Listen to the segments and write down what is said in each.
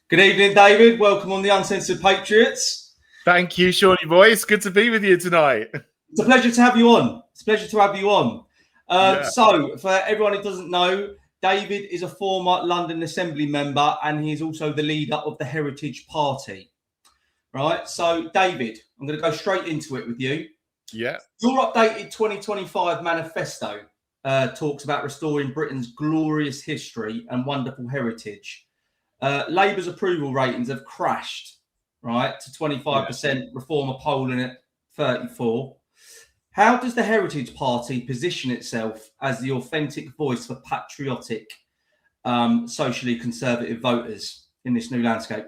Good evening, David. Welcome on the Uncensored Patriots. Thank you, Shawnee boy. It's good to be with you tonight. It's a pleasure to have you on. It's a pleasure to have you on. Yeah. So, for everyone who doesn't know, David is a former London Assembly member and he is also the leader of the Heritage Party. Right? So, David, I'm going to go straight into it with you. Yeah. Your updated 2025 manifesto talks about restoring Britain's glorious history and wonderful heritage. Labour's approval ratings have crashed, right, to 25%, Reformer polling at 34%. How does the Heritage Party position itself as the authentic voice for patriotic, socially conservative voters in this new landscape?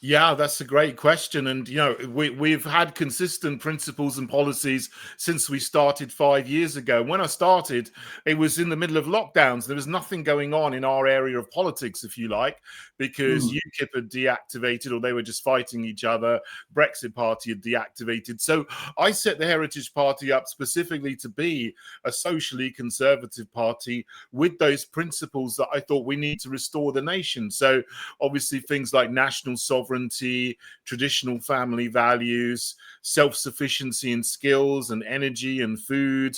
Yeah, that's a great question. And, we've had consistent principles and policies since we started 5 years ago. When I started, it was in the middle of lockdowns. There was nothing going on in our area of politics, if you like, because UKIP had deactivated, or they were just fighting each other. Brexit Party had deactivated. So I set the Heritage Party up specifically to be a socially conservative party with those principles that I thought we need to restore the nation. So obviously things like national sovereignty, traditional family values, self-sufficiency in skills and energy and food,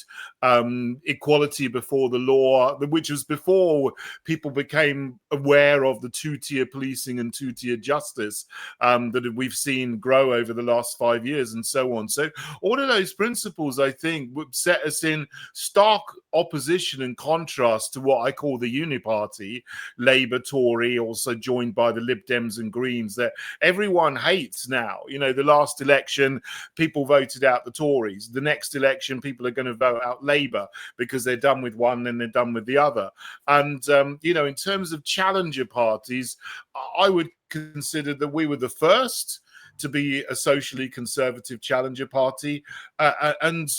equality before the law, which was before people became aware of the two-tier policing and two-tier justice that we've seen grow over the last 5 years and so on. So all of those principles, I think, would set us in stark opposition and contrast to what I call the Uniparty, Labour, Tory, also joined by the Lib Dems and Greens, that everyone hates now. The last election, people voted out the Tories. The next election, people are going to vote out Labour because they're done with one and they're done with the other. And, in terms of challenger parties, I would consider that we were the first to be a socially conservative challenger party, and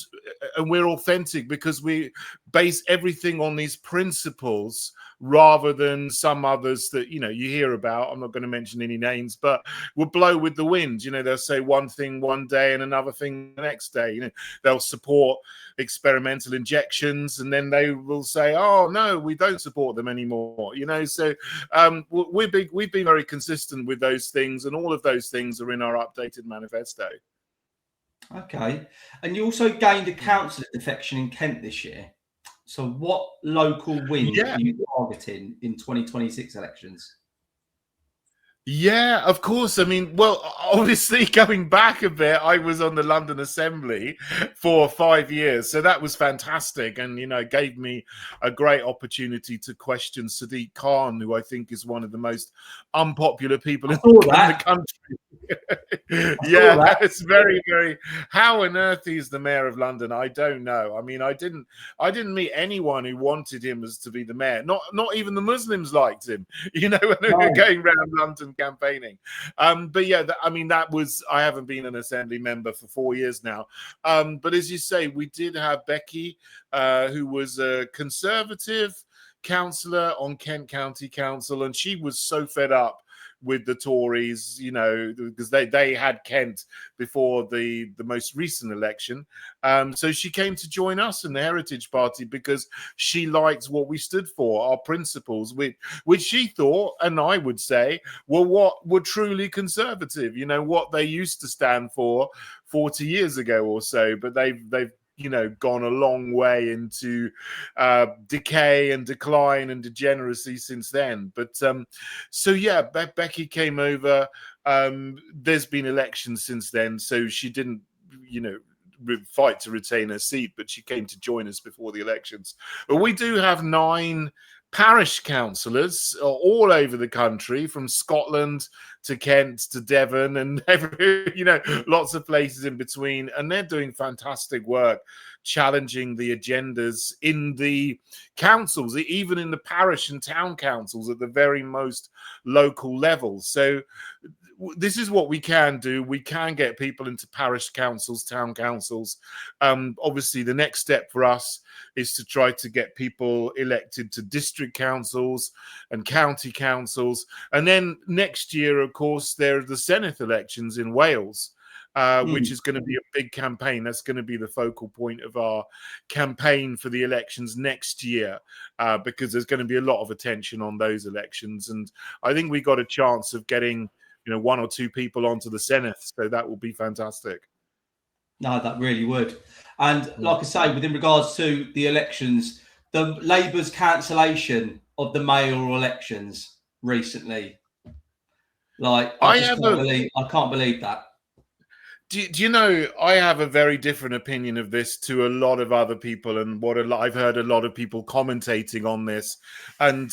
we're authentic because we base everything on these principles rather than some others that you hear about. I'm not going to mention any names, but will blow with the wind. They'll say one thing one day and another thing the next day. They'll support experimental injections and then they will say, oh no, we don't support them anymore. So we've been very consistent with those things, and all of those things are in our updated manifesto. Okay. And you also gained a councillor defection in Kent this year. So what local wins are you targeting in 2026 elections? Yeah, of course. I mean, well, obviously going back a bit, I was on the London Assembly for 5 years. So that was fantastic. And, gave me a great opportunity to question Sadiq Khan, who I think is one of the most unpopular people in the country. Yeah, it's very, very. How on earth he's the mayor of London? I don't know. I mean, I didn't meet anyone who wanted him as to be the mayor. Not even the Muslims liked him. When they were going around London campaigning. But yeah, that was. I haven't been an assembly member for 4 years now. But as you say, we did have Becky, who was a Conservative councillor on Kent County Council, and she was so fed up with the Tories, because they had Kent before the most recent election. So she came to join us in the Heritage Party because she liked what we stood for, our principles, which she thought, and I would say, what were truly conservative, what they used to stand for 40 years ago or so. But they've gone a long way into decay and decline and degeneracy since then. But so yeah, Becky came over. There's been elections since then, so she didn't, fight to retain her seat, but she came to join us before the elections. But we do have 9 parish councillors all over the country, from Scotland to Kent to Devon and lots of places in between, and they're doing fantastic work challenging the agendas in the councils, even in the parish and town councils at the very most local levels. So this is what we can do. We can get people into parish councils, town councils. Obviously, the next step for us is to try to get people elected to district councils and county councils. And then next year, of course, there are the Senedd elections in Wales. which is going to be a big campaign. That's going to be the focal point of our campaign for the elections next year, because there's going to be a lot of attention on those elections. And I think we got a chance of getting, one or two people onto the Senate. So that will be fantastic. No, that really would. And like I say, within regards to the elections, the Labour's cancellation of the mayoral elections recently, like I can't believe that. Do you know, I have a very different opinion of this to a lot of other people, and I've heard a lot of people commentating on this. And,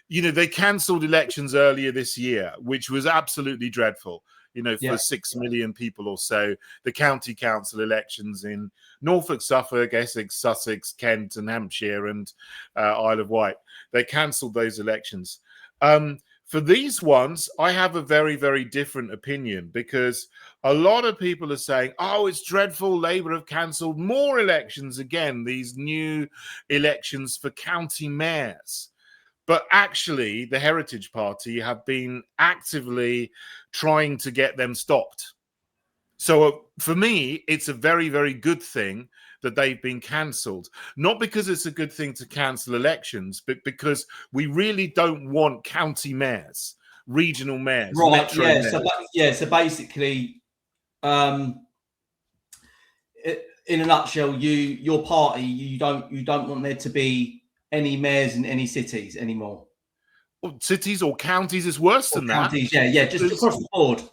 they cancelled elections earlier this year, which was absolutely dreadful, for 6 million people or so. The county council elections in Norfolk, Suffolk, Essex, Sussex, Kent and Hampshire and Isle of Wight, they cancelled those elections. For these ones, I have a very, very different opinion, because a lot of people are saying, oh, it's dreadful. Labour have cancelled more elections again, these new elections for county mayors. But actually, the Heritage Party have been actively trying to get them stopped. So for me, it's a very, very good thing that they've been cancelled. Not because it's a good thing to cancel elections, but because we really don't want county mayors, regional mayors, metro mayors. So basically, in a nutshell, your party, you don't want there to be any mayors in any cities anymore. Well, cities or counties is worse than counties, that. Yeah, just across the board.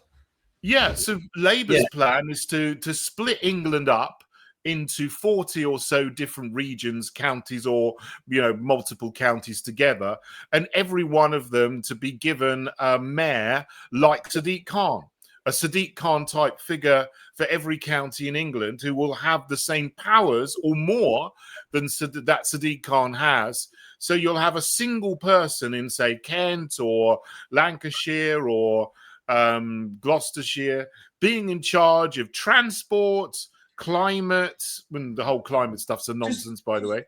Yeah, so Labour's plan is to split England up into 40 or so different regions, counties, or multiple counties together, and every one of them to be given a mayor like Sadiq Khan, a Sadiq Khan type figure for every county in England, who will have the same powers or more than that Sadiq Khan has. So you'll have a single person in, say, Kent or Lancashire or Gloucestershire being in charge of transport, climate, when the whole climate stuff's a nonsense, by the way,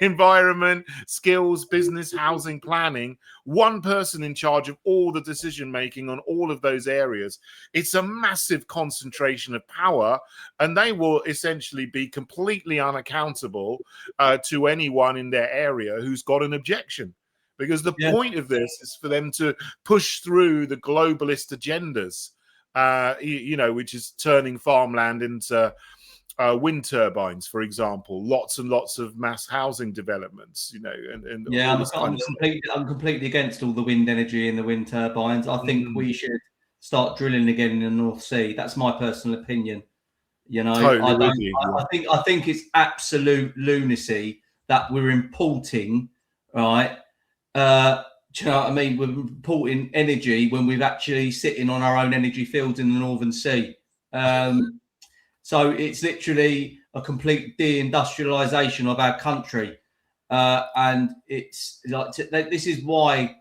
environment, skills, business, housing, planning, one person in charge of all the decision making on all of those areas. It's a massive concentration of power, and they will essentially be completely unaccountable to anyone in their area who's got an objection. Because the point of this is for them to push through the globalist agendas, which is turning farmland into wind turbines, for example, lots and lots of mass housing developments, I'm completely against all the wind energy and the wind turbines. I think we should start drilling again in the North Sea. That's my personal opinion. Totally I think it's absolute lunacy that we're importing, right? Do you know what I mean? We're importing energy when we're actually sitting on our own energy fields in the Northern Sea. So it's literally a complete deindustrialization of our country. And it's like, this is why,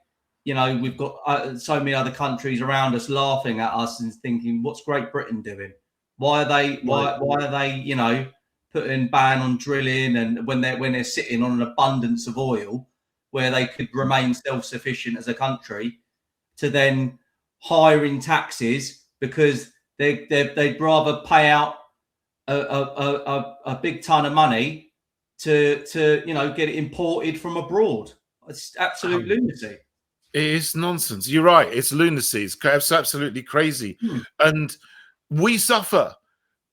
we've got so many other countries around us laughing at us and thinking, what's Great Britain doing? Why are they, putting ban on drilling, and when they're sitting on an abundance of oil, where they could remain self-sufficient as a country, to then hiring taxes because they'd rather pay out a big ton of money to get it imported from abroad. It's absolute lunacy. It is nonsense. You're right. It's lunacy. It's absolutely crazy. And we suffer.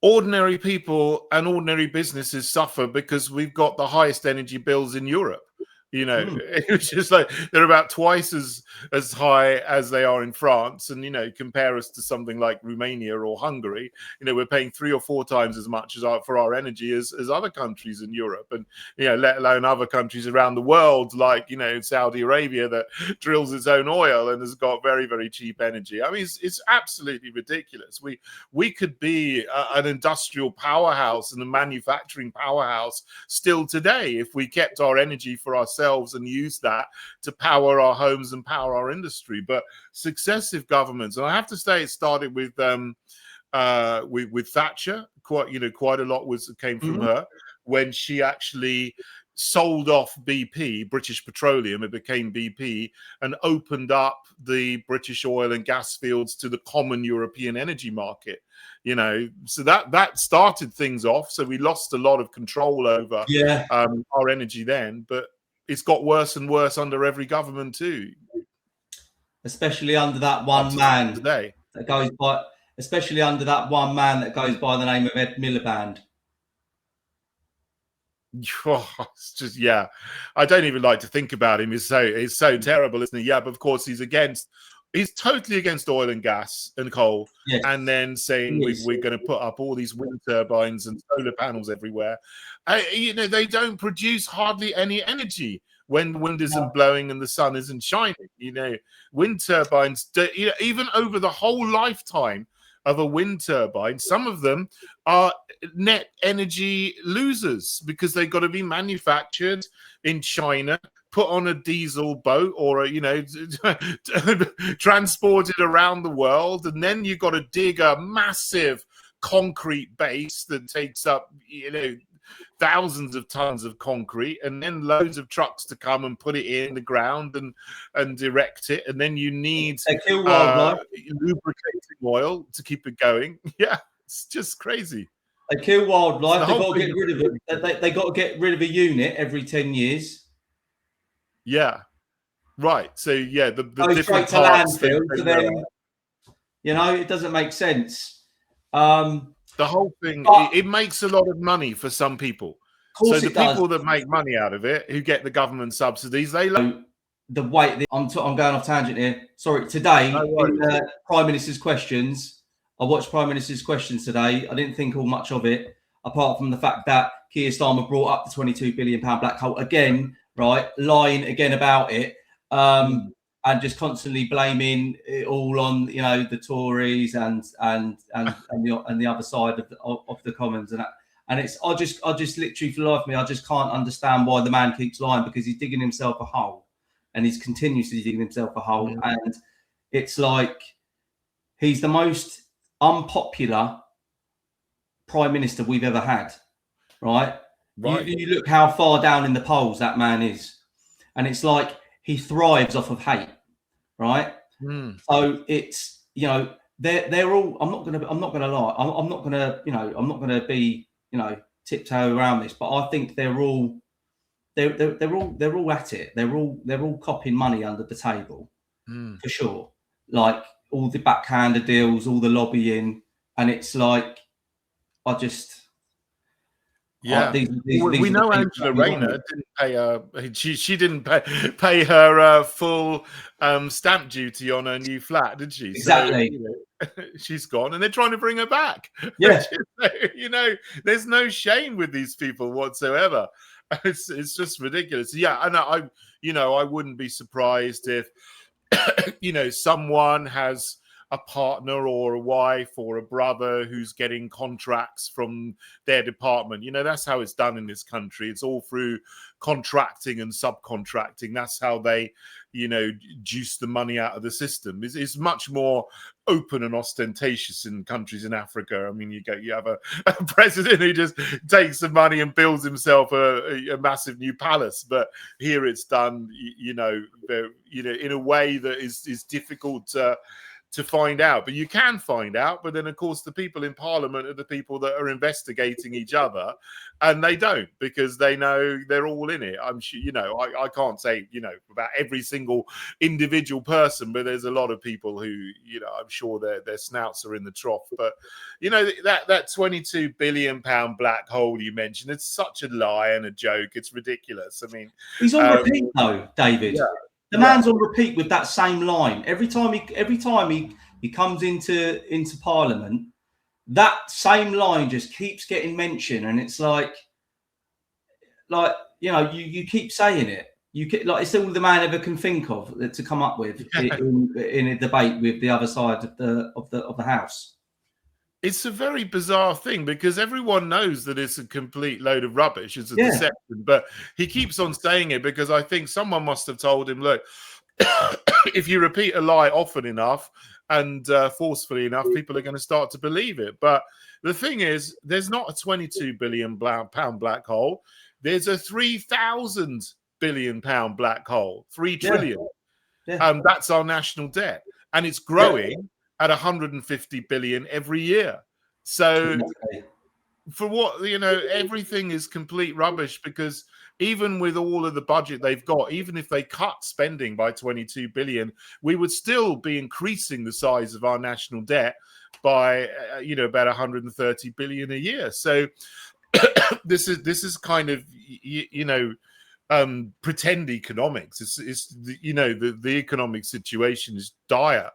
Ordinary people and ordinary businesses suffer because we've got the highest energy bills in Europe. It's just like they're about twice as high as they are in France, and compare us to something like Romania or Hungary. We're paying 3 or 4 times as much for our energy as other countries in Europe, and let alone other countries around the world, like Saudi Arabia, that drills its own oil and has got very, very cheap energy. I mean, it's absolutely ridiculous. We could be an industrial powerhouse and a manufacturing powerhouse still today if we kept our energy for ourselves and use that to power our homes and power our industry. But successive governments, and I have to say, it started with Thatcher. Quite a lot came from her, when she actually sold off BP, British Petroleum, it became BP, and opened up the British oil and gas fields to the common European energy market. So that started things off. So we lost a lot of control over our energy then, but it's got worse and worse under every government too. Especially under that one man today. that goes by, especially under that one man that goes by the name of Ed Miliband. Oh, it's just, I don't even like to think about him. It's so terrible, isn't he? Yeah, but of course he's totally against oil and gas and coal, and then saying we're going to put up all these wind turbines and solar panels everywhere. They don't produce hardly any energy when the wind isn't blowing and the sun isn't shining. Wind turbines, even over the whole lifetime of a wind turbine, some of them are net energy losers because they've got to be manufactured in China, put on a diesel boat, or transported around the world, and then you've got to dig a massive concrete base that takes up thousands of tons of concrete, and then loads of trucks to come and put it in the ground and erect it, and then you need lubricating oil to keep it going. Yeah, it's just crazy. They kill wildlife. They've got to get rid of it. They got to get rid of a unit every 10 years. Yeah, right. So the different to landfill. So then, it doesn't make sense. The whole thing, it makes a lot of money for some people. So the people that make money out of it, who get the government subsidies, they love the way. I'm going off tangent here. Sorry. Today, in Prime Minister's questions, I watched Prime Minister's questions today. I didn't think all much of it, apart from the fact that Keir Starmer brought up the £22 billion black hole again, right? Lying again about it. And just constantly blaming it all on the Tories and the other side of the Commons, and it's I just literally, for the life of me, I just can't understand why the man keeps lying, because he's digging himself a hole, and he's continuously digging himself a hole, and it's like he's the most unpopular Prime Minister we've ever had, right? You look how far down in the polls that man is, and it's like he thrives off of hate, right? So it's they're all. I'm not gonna lie. I'm not gonna be tiptoe around this, but I think they're all at it. They're all copping money under the table for sure. Like all the backhander deals, all the lobbying, and it's like we know Angela Rayner didn't pay her. She didn't pay her full stamp duty on her new flat, did she? Exactly. So, she's gone, and they're trying to bring her back. Yeah. There's no shame with these people whatsoever. It's just ridiculous. Yeah, and I wouldn't be surprised if someone has a partner or a wife or a brother who's getting contracts from their department. That's how it's done in this country. It's all through contracting and subcontracting. That's how they, juice the money out of the system. It's much more open and ostentatious in countries in Africa. I mean, you have a president who just takes the money and builds himself a massive new palace. But here it's done, in a way that is difficult to find out. But you can find out. But then, of course, the people in Parliament are the people that are investigating each other, and they don't, because they know they're all in it. I'm sure, I can't say, about every single individual person, but there's a lot of people who, I'm sure their snouts are in the trough. But, that £22 billion black hole you mentioned, it's such a lie and a joke. It's ridiculous. I mean, he's on repeat though, David. Yeah. The man's on repeat with that same line every time he comes into Parliament. That same line just keeps getting mentioned, and it's like you keep saying it. It's all the man ever can think of to come up with in a debate with the other side of the House. It's a very bizarre thing, because everyone knows that it's a complete load of rubbish. It's a deception, but he keeps on saying it because I think someone must have told him, look, if you repeat a lie often enough and forcefully enough, people are going to start to believe it. But the thing is, there's not a £22 billion black hole. there's a 3,000 billion pound black hole, 3 Yeah. trillion. Yeah. That's our national debt, and it's growing at 150 billion every year. So for what, everything is complete rubbish, because even with all of the budget they've got, even if they cut spending by 22 billion, we would still be increasing the size of our national debt by about 130 billion a year. So this is kind of pretend economics. It's the economic situation is dire,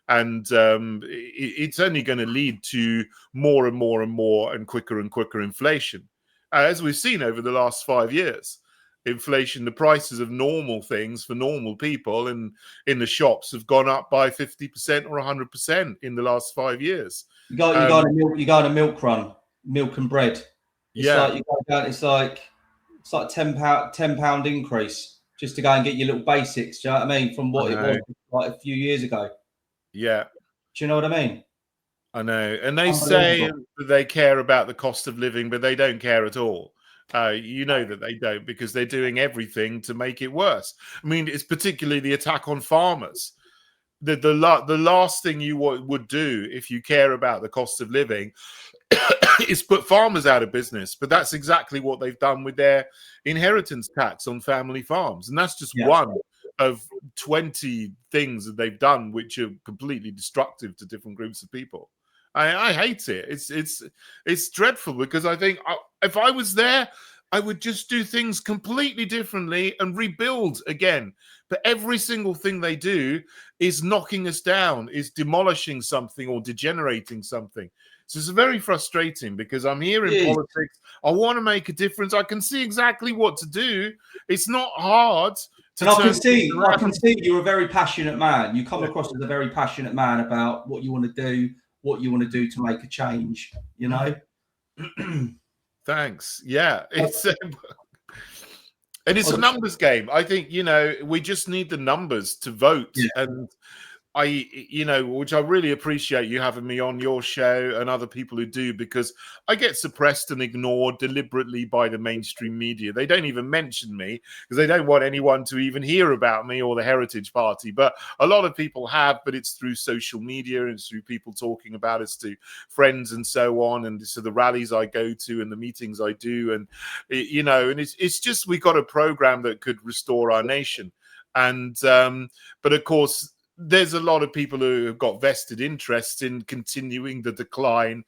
and it's only going to lead to more and more and more and quicker inflation, as we've seen over the last 5 years. Inflation, the prices of normal things for normal people and in the shops have gone up by 50% or 100% in the last 5 years. You go on a milk run, milk and bread. It's like you go down, it's like £10 increase just to go and get your little basics. Do you know what I mean? From what it was like a few years ago. Yeah. Do you know what I mean? I know. And they say that they care about the cost of living, but they don't care at all. That they don't, because they're doing everything to make it worse. I mean, it's particularly the attack on farmers. The last thing you would do if you care about the cost of living is put farmers out of business. But that's exactly what they've done with their inheritance tax on family farms. And that's just one of 20 things that they've done which are completely destructive to different groups of people. I hate it. It's dreadful, because I think if I was there, I would just do things completely differently and rebuild again. But every single thing they do is knocking us down, is demolishing something or degenerating something. So it's very frustrating, because I'm here in politics. I want to make a difference. I can see exactly what to do. It's not hard. And I can see you're a very passionate man. You come across as a very passionate man about what you want to do, what you want to do to make a change, Thanks. Yeah. It's and it's a numbers game. I think, we just need the numbers to vote. And which I really appreciate you having me on your show and other people who do, because I get suppressed and ignored deliberately by the mainstream media. They don't even mention me because they don't want anyone to even hear about me or the Heritage Party. But a lot of people have, but it's through social media and it's through people talking about us to friends and so on. And so the rallies I go to and the meetings I do, and, and it's just, we got a program that could restore our nation. And, but of course, there's a lot of people who have got vested interests in continuing the decline.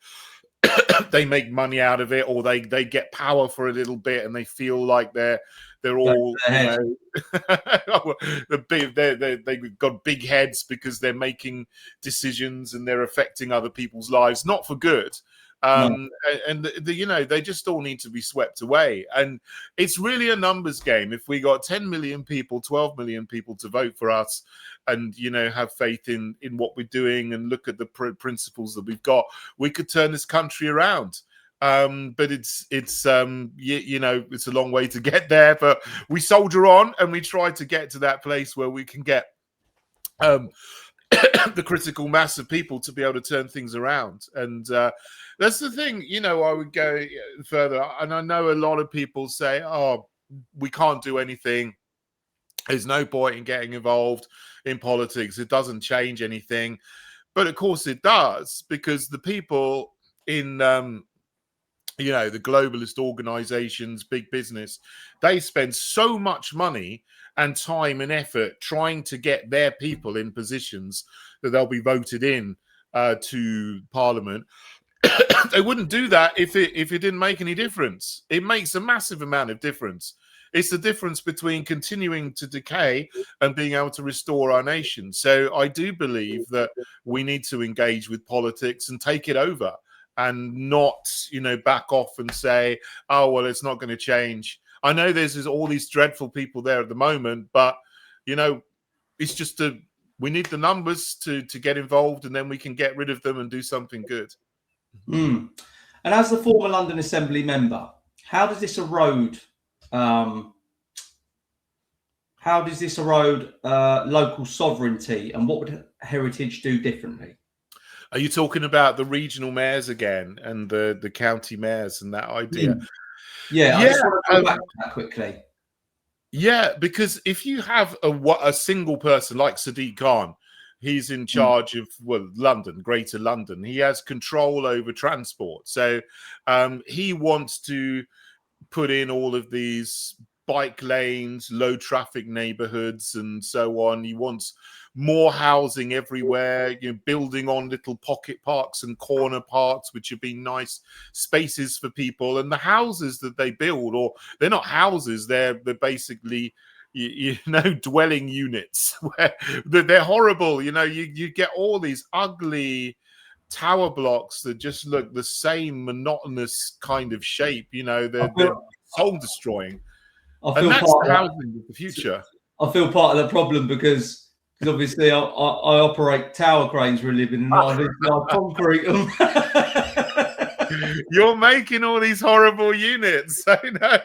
They make money out of it, or they get power for a little bit, and they feel like they're all they've got big heads because they're making decisions and they're affecting other people's lives, not for good. And they just all need to be swept away. And it's really a numbers game. If we got 10 million people, 12 million people to vote for us, and have faith in what we're doing and look at the principles that we've got, we could turn this country around. But it's a long way to get there, but we soldier on and we try to get to that place where we can get the critical mass of people to be able to turn things around. And that's the thing. I would go further, and I know a lot of people say, oh, we can't do anything, there's no point in getting involved in politics, it doesn't change anything. But of course it does, because the people in the globalist organizations, big business, they spend so much money and time and effort trying to get their people in positions that they'll be voted in to Parliament. They wouldn't do that if it didn't make any difference. It makes a massive amount of difference. It's the difference between continuing to decay and being able to restore our nation. So I do believe that we need to engage with politics and take it over, and not, back off and say, oh, well, it's not going to change. I know there's all these dreadful people there at the moment, but, it's just we need the numbers to get involved, and then we can get rid of them and do something good. And as the former London Assembly member, how does this erode local sovereignty, and what would Heritage do differently? Are you talking about the regional mayors again and the county mayors and that idea? Yeah, I Yeah, just want to go back to that quickly. yeah, because if you have a single person like Sadiq Khan, he's in charge of London, Greater London. He has control over transport, so he wants to put in all of these bike lanes, low traffic neighborhoods, and so on. He wants more housing everywhere, building on little pocket parks and corner parks, which have been nice spaces for people. And the houses that they build, or they're not houses, they're basically dwelling units where they're horrible. You get all these ugly tower blocks that just look the same monotonous kind of shape. They're soul destroying, and feel that's part the of housing of the future. I feel part of the problem because obviously I operate tower cranes for a living, and obviously I concrete them. You're making all these horrible units. I know.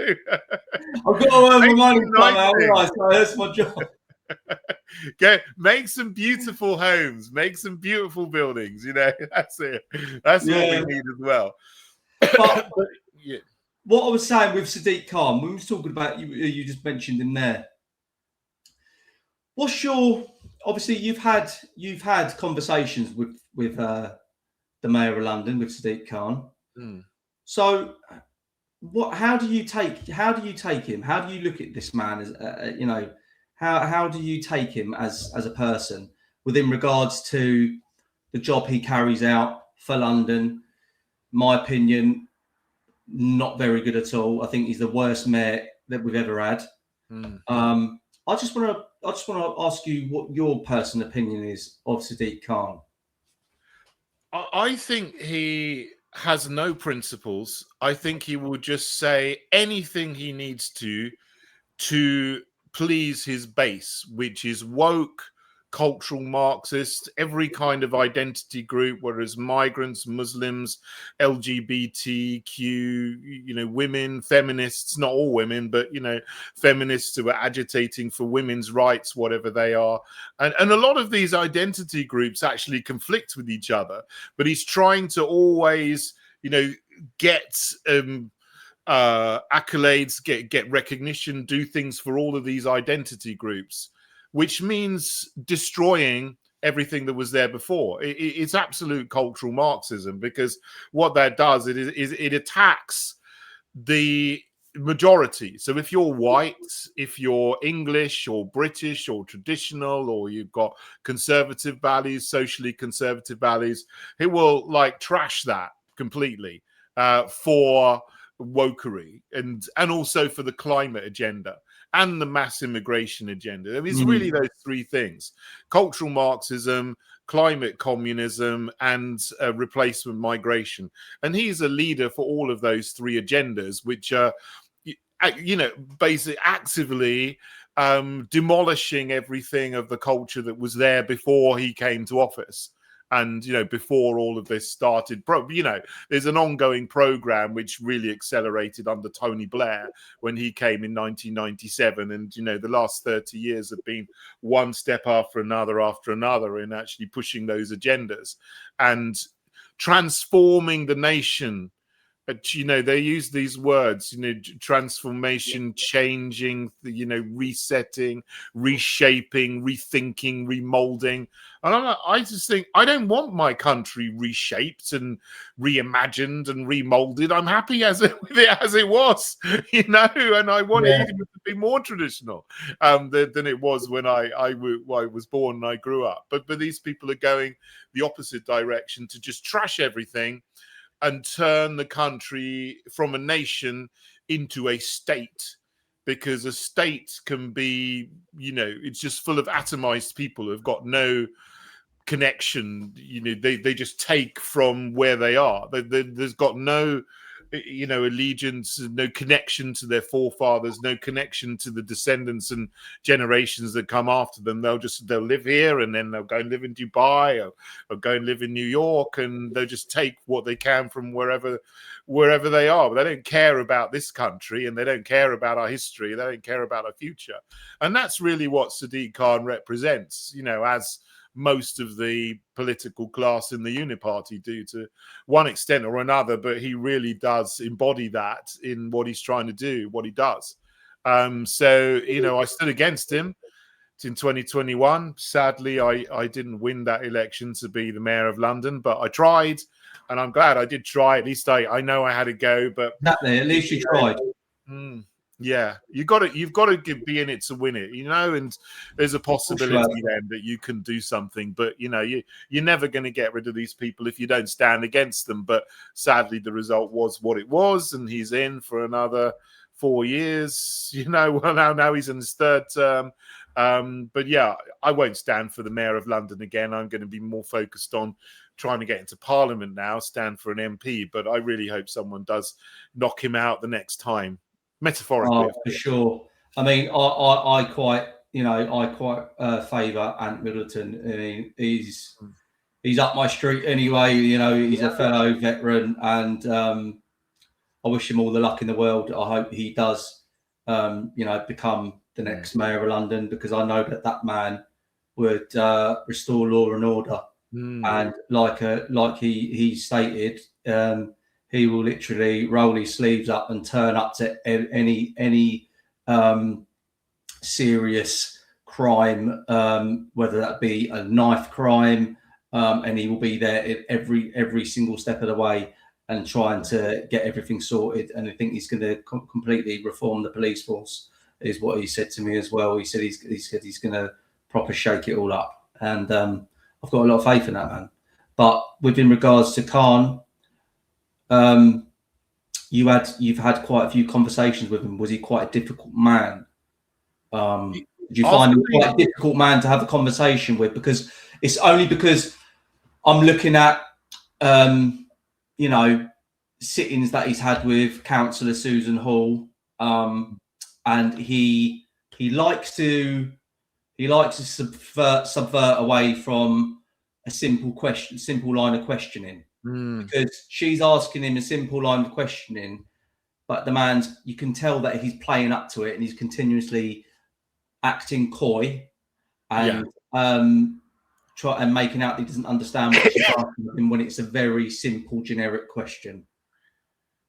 I've got to earn my money somehow, so that's my job. Make some beautiful homes, make some beautiful buildings. That's it. That's what we need as well. But yeah. What I was saying with Sadiq Khan, when we was talking about you just mentioned him there. What's your obviously you've had conversations with the Mayor of London, with Sadiq Khan. So how do you take him? How do you look at this man as how do you take him as a person within regards to the job he carries out for London? My opinion, not very good at all. I think he's the worst mayor that we've ever had. I just want to ask you what your personal opinion is of Sadiq Khan. I think he has no principles. I think he will just say anything he needs to please his base, which is woke, cultural Marxist, every kind of identity group, whereas migrants, Muslims, LGBTQ, women, feminists, not all women, but, feminists who are agitating for women's rights, whatever they are. And a lot of these identity groups actually conflict with each other, but he's trying to always, get accolades, get recognition, do things for all of these identity groups, which means destroying everything that was there before. It's absolute cultural Marxism, because what that does is it attacks the majority. So if you're white, if you're English or British or traditional, or you've got conservative values, socially conservative values, it will trash that completely for wokery and also for the climate agenda and the mass immigration agenda. I mean, it's really those three things: cultural Marxism, climate communism, and replacement migration. And he's a leader for all of those three agendas, which are, basically actively demolishing everything of the culture that was there before he came to office. And, before all of this started, there's an ongoing program which really accelerated under Tony Blair when he came in 1997. And, the last 30 years have been one step after another in actually pushing those agendas and transforming the nation. But, they use these words, transformation, changing, resetting, reshaping, rethinking, remolding. And I just think, I don't want my country reshaped and reimagined and remolded. I'm happy with it as it was, and I want it even to be more traditional than it was when I was born and I grew up. But these people are going the opposite direction, to just trash everything and turn the country from a nation into a state, because a state can be, it's just full of atomized people who've got no connection. They just take from where they are. There's got no allegiance, no connection to their forefathers, no connection to the descendants and generations that come after them. They'll live here, and then they'll go and live in Dubai or go and live in New York, and they'll just take what they can from wherever they are. But they don't care about this country, and they don't care about our history. They don't care about our future. And that's really what Sadiq Khan represents, as most of the political class in the Uniparty do to one extent or another, but he really does embody that in what he's trying to do, what he does. So, you know, I stood against him in 2021. Sadly, I didn't win that election to be the mayor of London, but I tried, and I'm glad I did try. At least I know I had a go. But Exactly. At least you tried. Yeah, you've got to be in it to win it, you know. And there's a possibility then that you can do something, but you know, you're never going to get rid of these people if you don't stand against them. But sadly, the result was what it was, and he's in for another 4 years. You know, well now he's in his third term. But yeah, I won't stand for the mayor of London again. I'm going to be more focused on trying to get into Parliament now, stand for an MP. But I really hope someone does knock him out the next time. Metaphorically, for sure. I mean, I quite, you know, I quite favour Ant Middleton. I mean, he's up my street anyway. You know, he's a fellow veteran, and I wish him all the luck in the world. I hope he does, you know, become the next mayor of London, because I know that man would restore law and order. And like he stated, he will literally roll his sleeves up and turn up to any serious crime, whether that be a knife crime, and he will be there at every single step of the way and trying to get everything sorted. And I think he's going to completely reform the police force, is what he said to me as well. He said he's going to proper shake it all up, and I've got a lot of faith in that man. But within regards to Khan, you've had quite a few conversations with him. Was he quite a difficult man? Did you find him quite a difficult man to have a conversation with? Because it's only because I'm looking at, you know, sittings that he's had with Councillor Susan Hall, and he likes to subvert away from a simple line of questioning, because she's asking him a simple line of questioning, but you can tell that he's playing up to it, and he's continuously acting coy and making out that he doesn't understand what she's asking him when it's a very simple, generic question.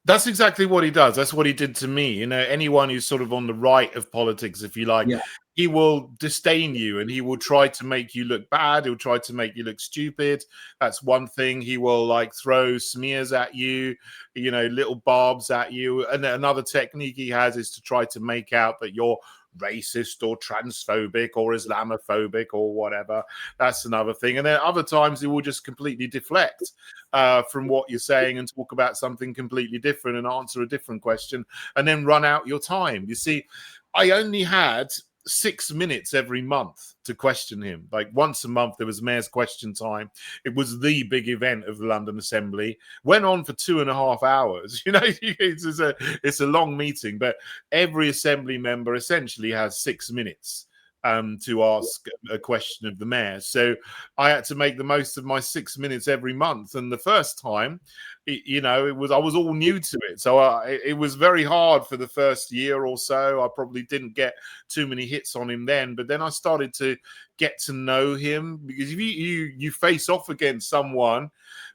That's exactly what he does. That's what he did to me. You know, anyone who's sort of on the right of politics, if you like, he will disdain you, and he will try to make you look bad. He'll try to make you look stupid. That's one thing. He will like throw smears at you, you know, little barbs at you. And another technique he has is to try to make out that you're racist or transphobic or Islamophobic or whatever. That's another thing. And then other times he will just completely deflect from what you're saying and talk about something completely different and answer a different question and then run out your time. You see, I only had 6 minutes every month to question him. Like once a month there was mayor's question time. It was the big event of the London Assembly. Went on for 2.5 hours. You know, it's a long meeting, but every assembly member essentially has 6 minutes to ask a question of the mayor. So I had to make the most of my 6 minutes every month. And the first time, you know, I was all new to it. So it was very hard for the first year or so. I probably didn't get too many hits on him then, but then I started to get to know him, because if you face off against someone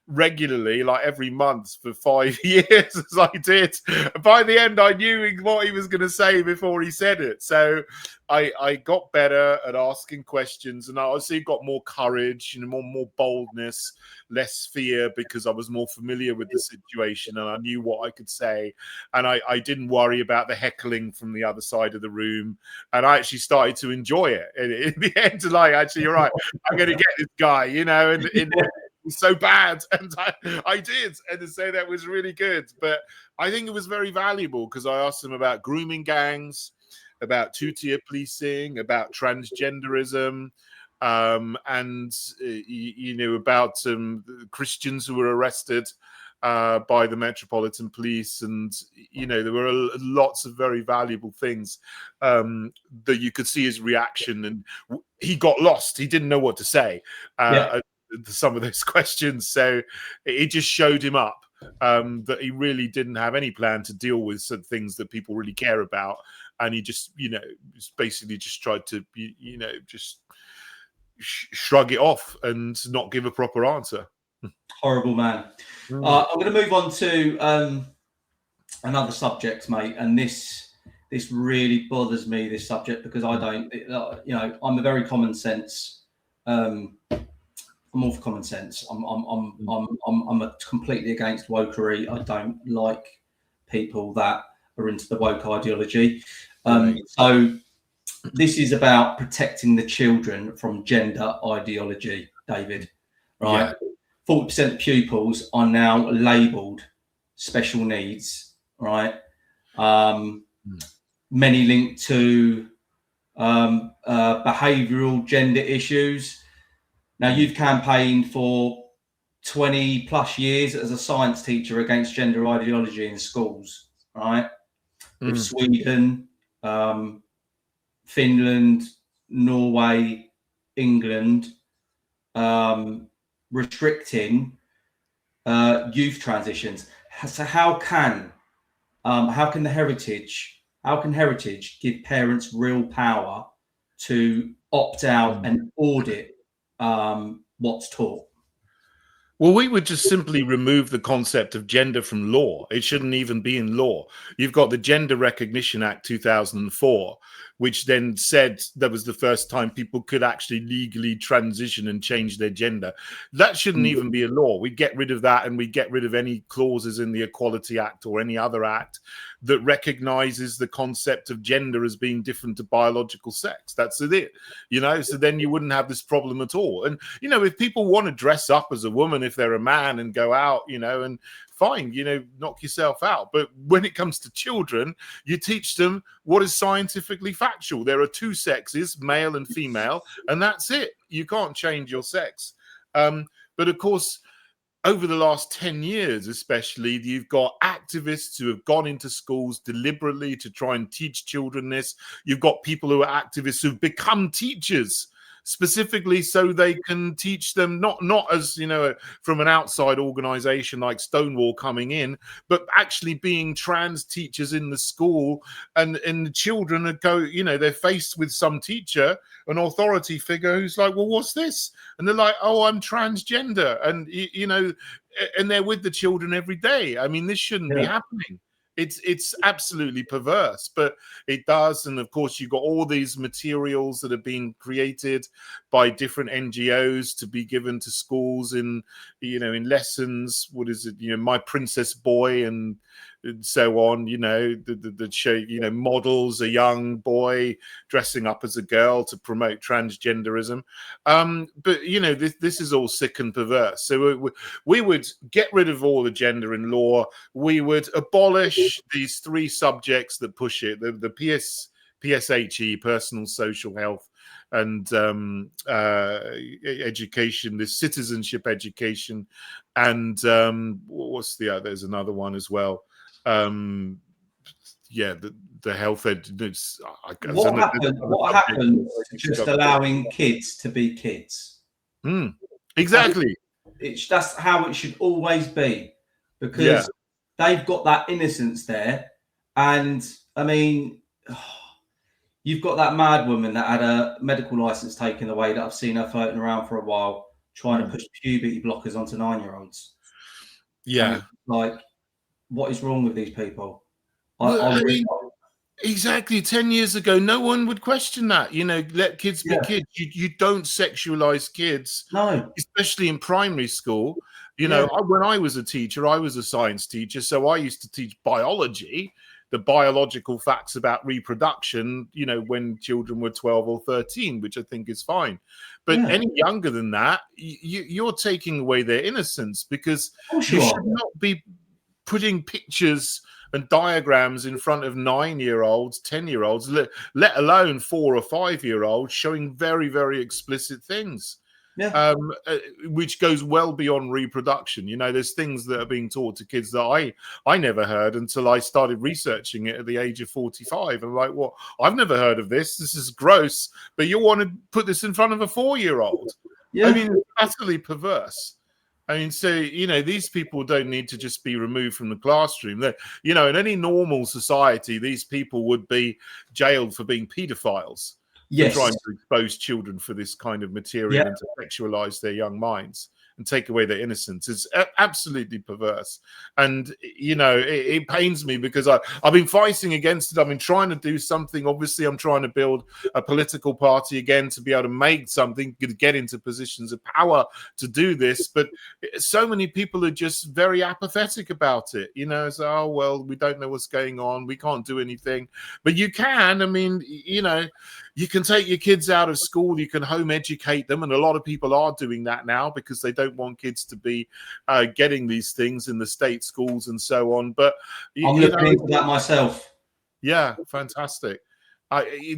regularly, like every month for 5 years, as I did, by the end I knew what he was going to say before he said it. So I got better at asking questions, and I obviously got more courage and more boldness, less fear, because I was more familiar with the situation and I knew what I could say, and I didn't worry about the heckling from the other side of the room, and I actually started to enjoy it. And in the end, like, actually, you're right, I'm going to get this guy, you know, and so bad, and I did, and to say that was really good. But I think it was very valuable because I asked him about grooming gangs, about two-tier policing, about transgenderism, and you know, about Christians who were arrested by the Metropolitan Police, and you know, there were lots of very valuable things that you could see his reaction, and he got lost. He didn't know what to say. Some of those questions, so it just showed him up that he really didn't have any plan to deal with some things that people really care about, and he just, you know, basically just tried to, you know, just shrug it off and not give a proper answer. Horrible man. I'm going to move on to another subject, mate, and this really bothers me. This subject, because I don't, I'm a very common sense. I'm all for common sense. I'm completely against wokery. I don't like people that are into the woke ideology. So this is about protecting the children from gender ideology, David. Right? 40% of pupils are now labelled special needs. Right? Many linked to behavioural gender issues. Now, you've campaigned for 20 plus years as a science teacher against gender ideology in schools, right? With Sweden, Finland, Norway, England, restricting youth transitions. So how can heritage give parents real power to opt out and audit what's taught? Well, we would just simply remove the concept of gender from law. It shouldn't even be in law. You've got the Gender Recognition Act 2004, which then said that was the first time people could actually legally transition and change their gender. That shouldn't even be a law. We get rid of that, and we get rid of any clauses in the Equality Act or any other act that recognizes the concept of gender as being different to biological sex. That's it, so then you wouldn't have this problem at all. And, if people want to dress up as a woman, if they're a man, and go out, and fine, knock yourself out. But when it comes to children, you teach them what is scientifically factual. There are two sexes, male and female, and that's it. You can't change your sex. But of course, over the last 10 years, especially, you've got activists who have gone into schools deliberately to try and teach children this. You've got people who are activists who've become teachers specifically so they can teach them, not as, from an outside organization like Stonewall coming in, but actually being trans teachers in the school. And the children they're faced with some teacher, an authority figure who's like, well, what's this? And they're like, oh, I'm transgender. And, and they're with the children every day. I mean, this shouldn't be happening. It's absolutely perverse, but it does. And of course, you've got all these materials that have been created by different NGOs to be given to schools in lessons. What is it? My Princess Boy and so on. The show. Models a young boy dressing up as a girl to promote transgenderism. But this is all sick and perverse. So we would get rid of all the gender in law. We would abolish these three subjects that push it: the PSHE, personal social health, and education, this citizenship education, and what's the other? There's another one as well. The health what happened to just allowing kids to be kids? Exactly. That's how it should always be, because they've got that innocence there. And I mean, you've got that mad woman that had a medical license taken away, that I've seen her floating around for a while trying to push puberty blockers onto 9-year-olds. Like, what is wrong with these people? Exactly. 10 years ago, no one would question that. Let kids be kids. You don't sexualize kids, no, especially in primary school. When I was a teacher, I was a science teacher, so I used to teach biology, the biological facts about reproduction, when children were 12 or 13, which I think is fine. But any younger than that, you're taking away their innocence, because you should not be putting pictures and diagrams in front of 9-year-olds, 10-year-olds, let alone 4 or 5-year-olds, showing very, very explicit things. Which goes well beyond reproduction. There's things that are being taught to kids that I never heard until I started researching it at the age of 45. I'm like, well, I've never heard of this. This is gross. But you want to put this in front of a 4-year-old? I mean, it's utterly perverse. I mean, so, these people don't need to just be removed from the classroom. In any normal society, these people would be jailed for being pedophiles. for Yes. trying to expose children for this kind of material Yeah. and to sexualize their young minds and take away their innocence. It's absolutely perverse. And, you know, it pains me because I've been fighting against it. I've been trying to do something. Obviously, I'm trying to build a political party again to be able to make something, to get into positions of power to do this. But so many people are just very apathetic about it. You know, it's, oh, well, we don't know what's going on. We can't do anything. But you can. I mean, you know, you can take your kids out of school, you can home educate them, and a lot of people are doing that now because they don't want kids to be getting these things in the state schools and so on. But I'm looking into that myself. Yeah, fantastic.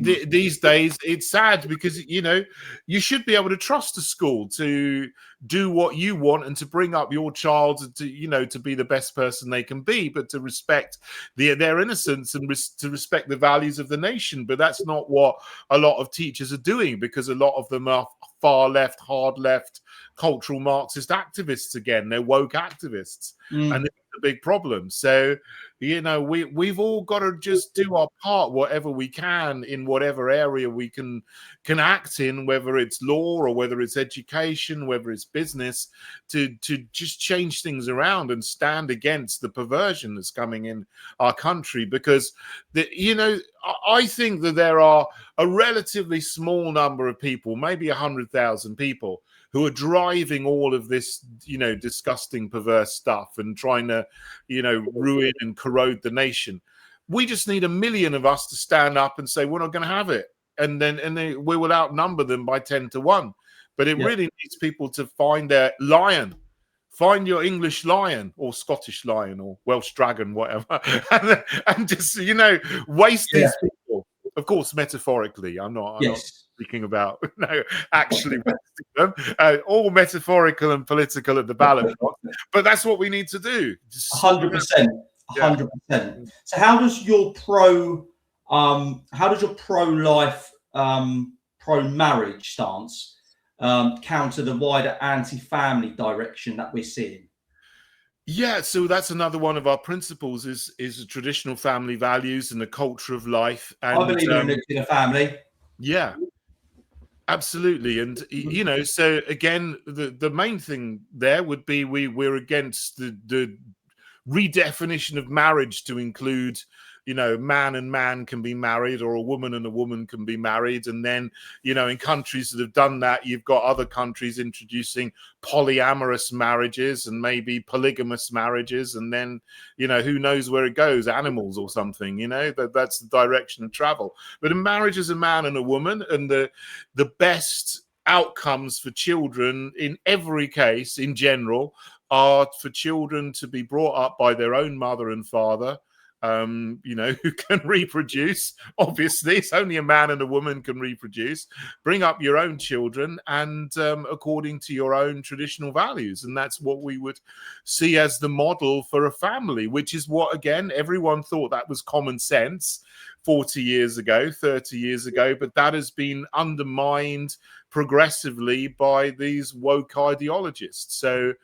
These days, it's sad because, you know, you should be able to trust a school to do what you want and to bring up your child to, you know, to be the best person they can be, but to respect their innocence and to respect the values of the nation. But that's not what a lot of teachers are doing, because a lot of them are far left, hard left, cultural Marxist activists again. They're woke activists. And this is a big problem. So, you know, we've all got to just do our part, whatever we can, in whatever area we can act in, whether it's law or whether it's education, whether it's business, to just change things around and stand against the perversion that's coming in our country. Because, you know, I think that there are a relatively small number of people, maybe 100,000 people, who are driving all of this, you know, disgusting, perverse stuff and trying to, you know, ruin and corrode the nation. We just need 1 million of us to stand up and say, we're not going to have it. And then we will outnumber them by 10 to 1. But it really needs people to find their lion. Find your English lion or Scottish lion or Welsh dragon, whatever. and just, you know, waste these people. Of course, metaphorically. I'm not speaking about actually wasting them. All metaphorical and political at the ballot box. But that's what we need to do. 100%. 100%. So how does your pro-life, pro-marriage stance counter the wider anti-family direction that we're seeing? Yeah, so that's another one of our principles is the traditional family values and the culture of life. And I believe in a nuclear family. Yeah, absolutely. And, you know, so again, the main thing there would be we're against the redefinition of marriage to include, you know, man and man can be married, or a woman and a woman can be married. And then, you know, in countries that have done that, you've got other countries introducing polyamorous marriages and maybe polygamous marriages. And then, you know, who knows where it goes, animals or something, you know, that's the direction of travel. But a marriage is a man and a woman, and the best outcomes for children in every case in general are for children to be brought up by their own mother and father, you know, who can reproduce. Obviously, it's only a man and a woman can reproduce. Bring up your own children and according to your own traditional values. And that's what we would see as the model for a family, which is what, again, everyone thought that was common sense 40 years ago, 30 years ago, but that has been undermined progressively by these woke ideologists. So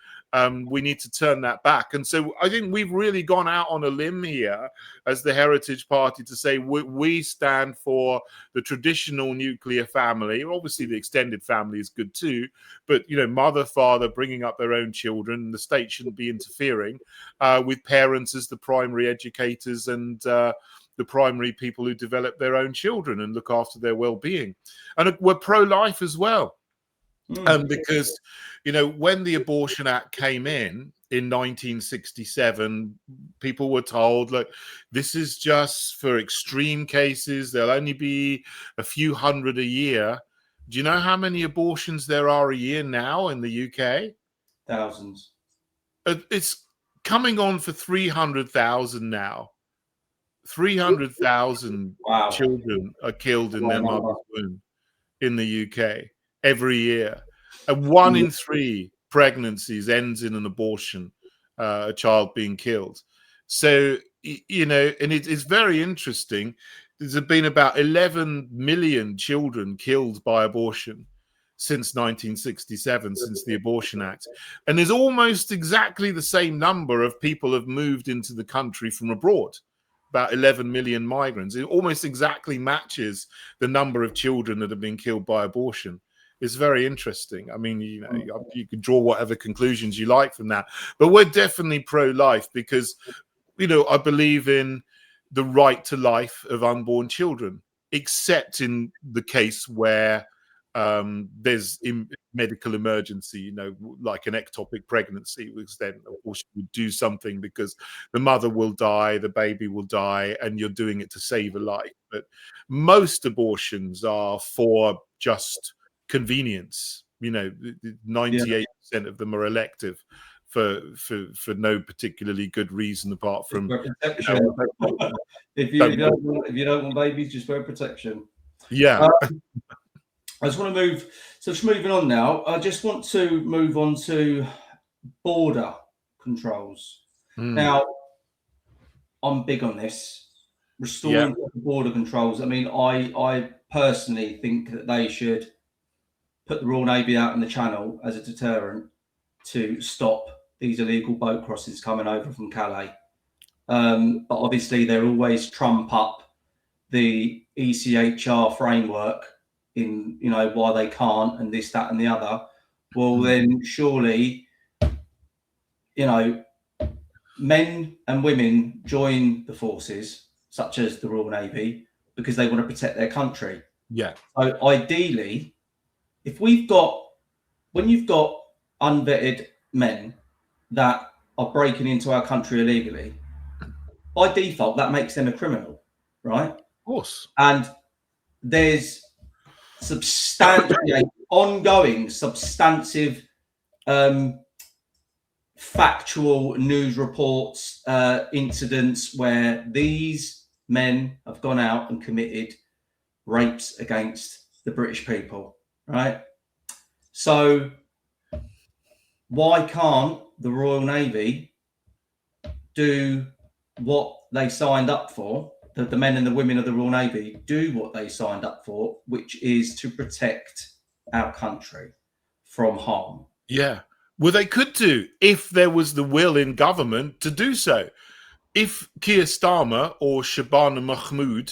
we need to turn that back. And so I think we've really gone out on a limb here as the Heritage Party to say we stand for the traditional nuclear family. Obviously, the extended family is good too, but, you know, mother, father bringing up their own children. The state shouldn't be interfering with parents as the primary educators and the primary people who develop their own children and look after their well-being. And we're pro-life as well. Because, you know, when the Abortion Act came in 1967, people were told, look, this is just for extreme cases. There'll only be a few hundred a year. Do you know how many abortions there are a year now in the UK? Thousands. It's coming on for 300,000 now. 300,000 children are killed in their mother's womb in the UK every year. And 1 in 3 pregnancies ends in an abortion, a child being killed. So, you know, and it's very interesting. There's been about 11 million children killed by abortion since 1967, since the Abortion Act. And there's almost exactly the same number of people have moved into the country from abroad, about 11 million migrants. It almost exactly matches the number of children that have been killed by abortion. It's very interesting. I mean, you know, you can draw whatever conclusions you like from that, but we're definitely pro-life because, you know, I believe in the right to life of unborn children, except in the case where there's medical emergency, you know, like an ectopic pregnancy, which then of course you would do something because the mother will die, the baby will die, and you're doing it to save a life. But most abortions are for just convenience. You know, 98% of them are elective for no particularly good reason apart from protection. If you don't want babies, just wear protection. Yeah. I just want to move. So just moving on now. I just want to move on to border controls. Now, I'm big on this. Restoring border controls. I mean, I personally think that they should put the Royal Navy out in the Channel as a deterrent to stop these illegal boat crossings coming over from Calais. But obviously, they'll always trump up the ECHR framework in, you know, why they can't and this, that, and the other. Well, then surely, you know, men and women join the forces, such as the Royal Navy, because they want to protect their country. Yeah. So ideally, when you've got unvetted men that are breaking into our country illegally, by default, that makes them a criminal, right? Of course. And there's ongoing, substantive, factual news reports, incidents where these men have gone out and committed rapes against the British people, right? So why can't the Royal Navy do what they signed up for? The men and the women of the Royal Navy do what they signed up for, which is to protect our country from harm. Yeah. Well, they could do if there was the will in government to do so. If Keir Starmer or Shabana Mahmood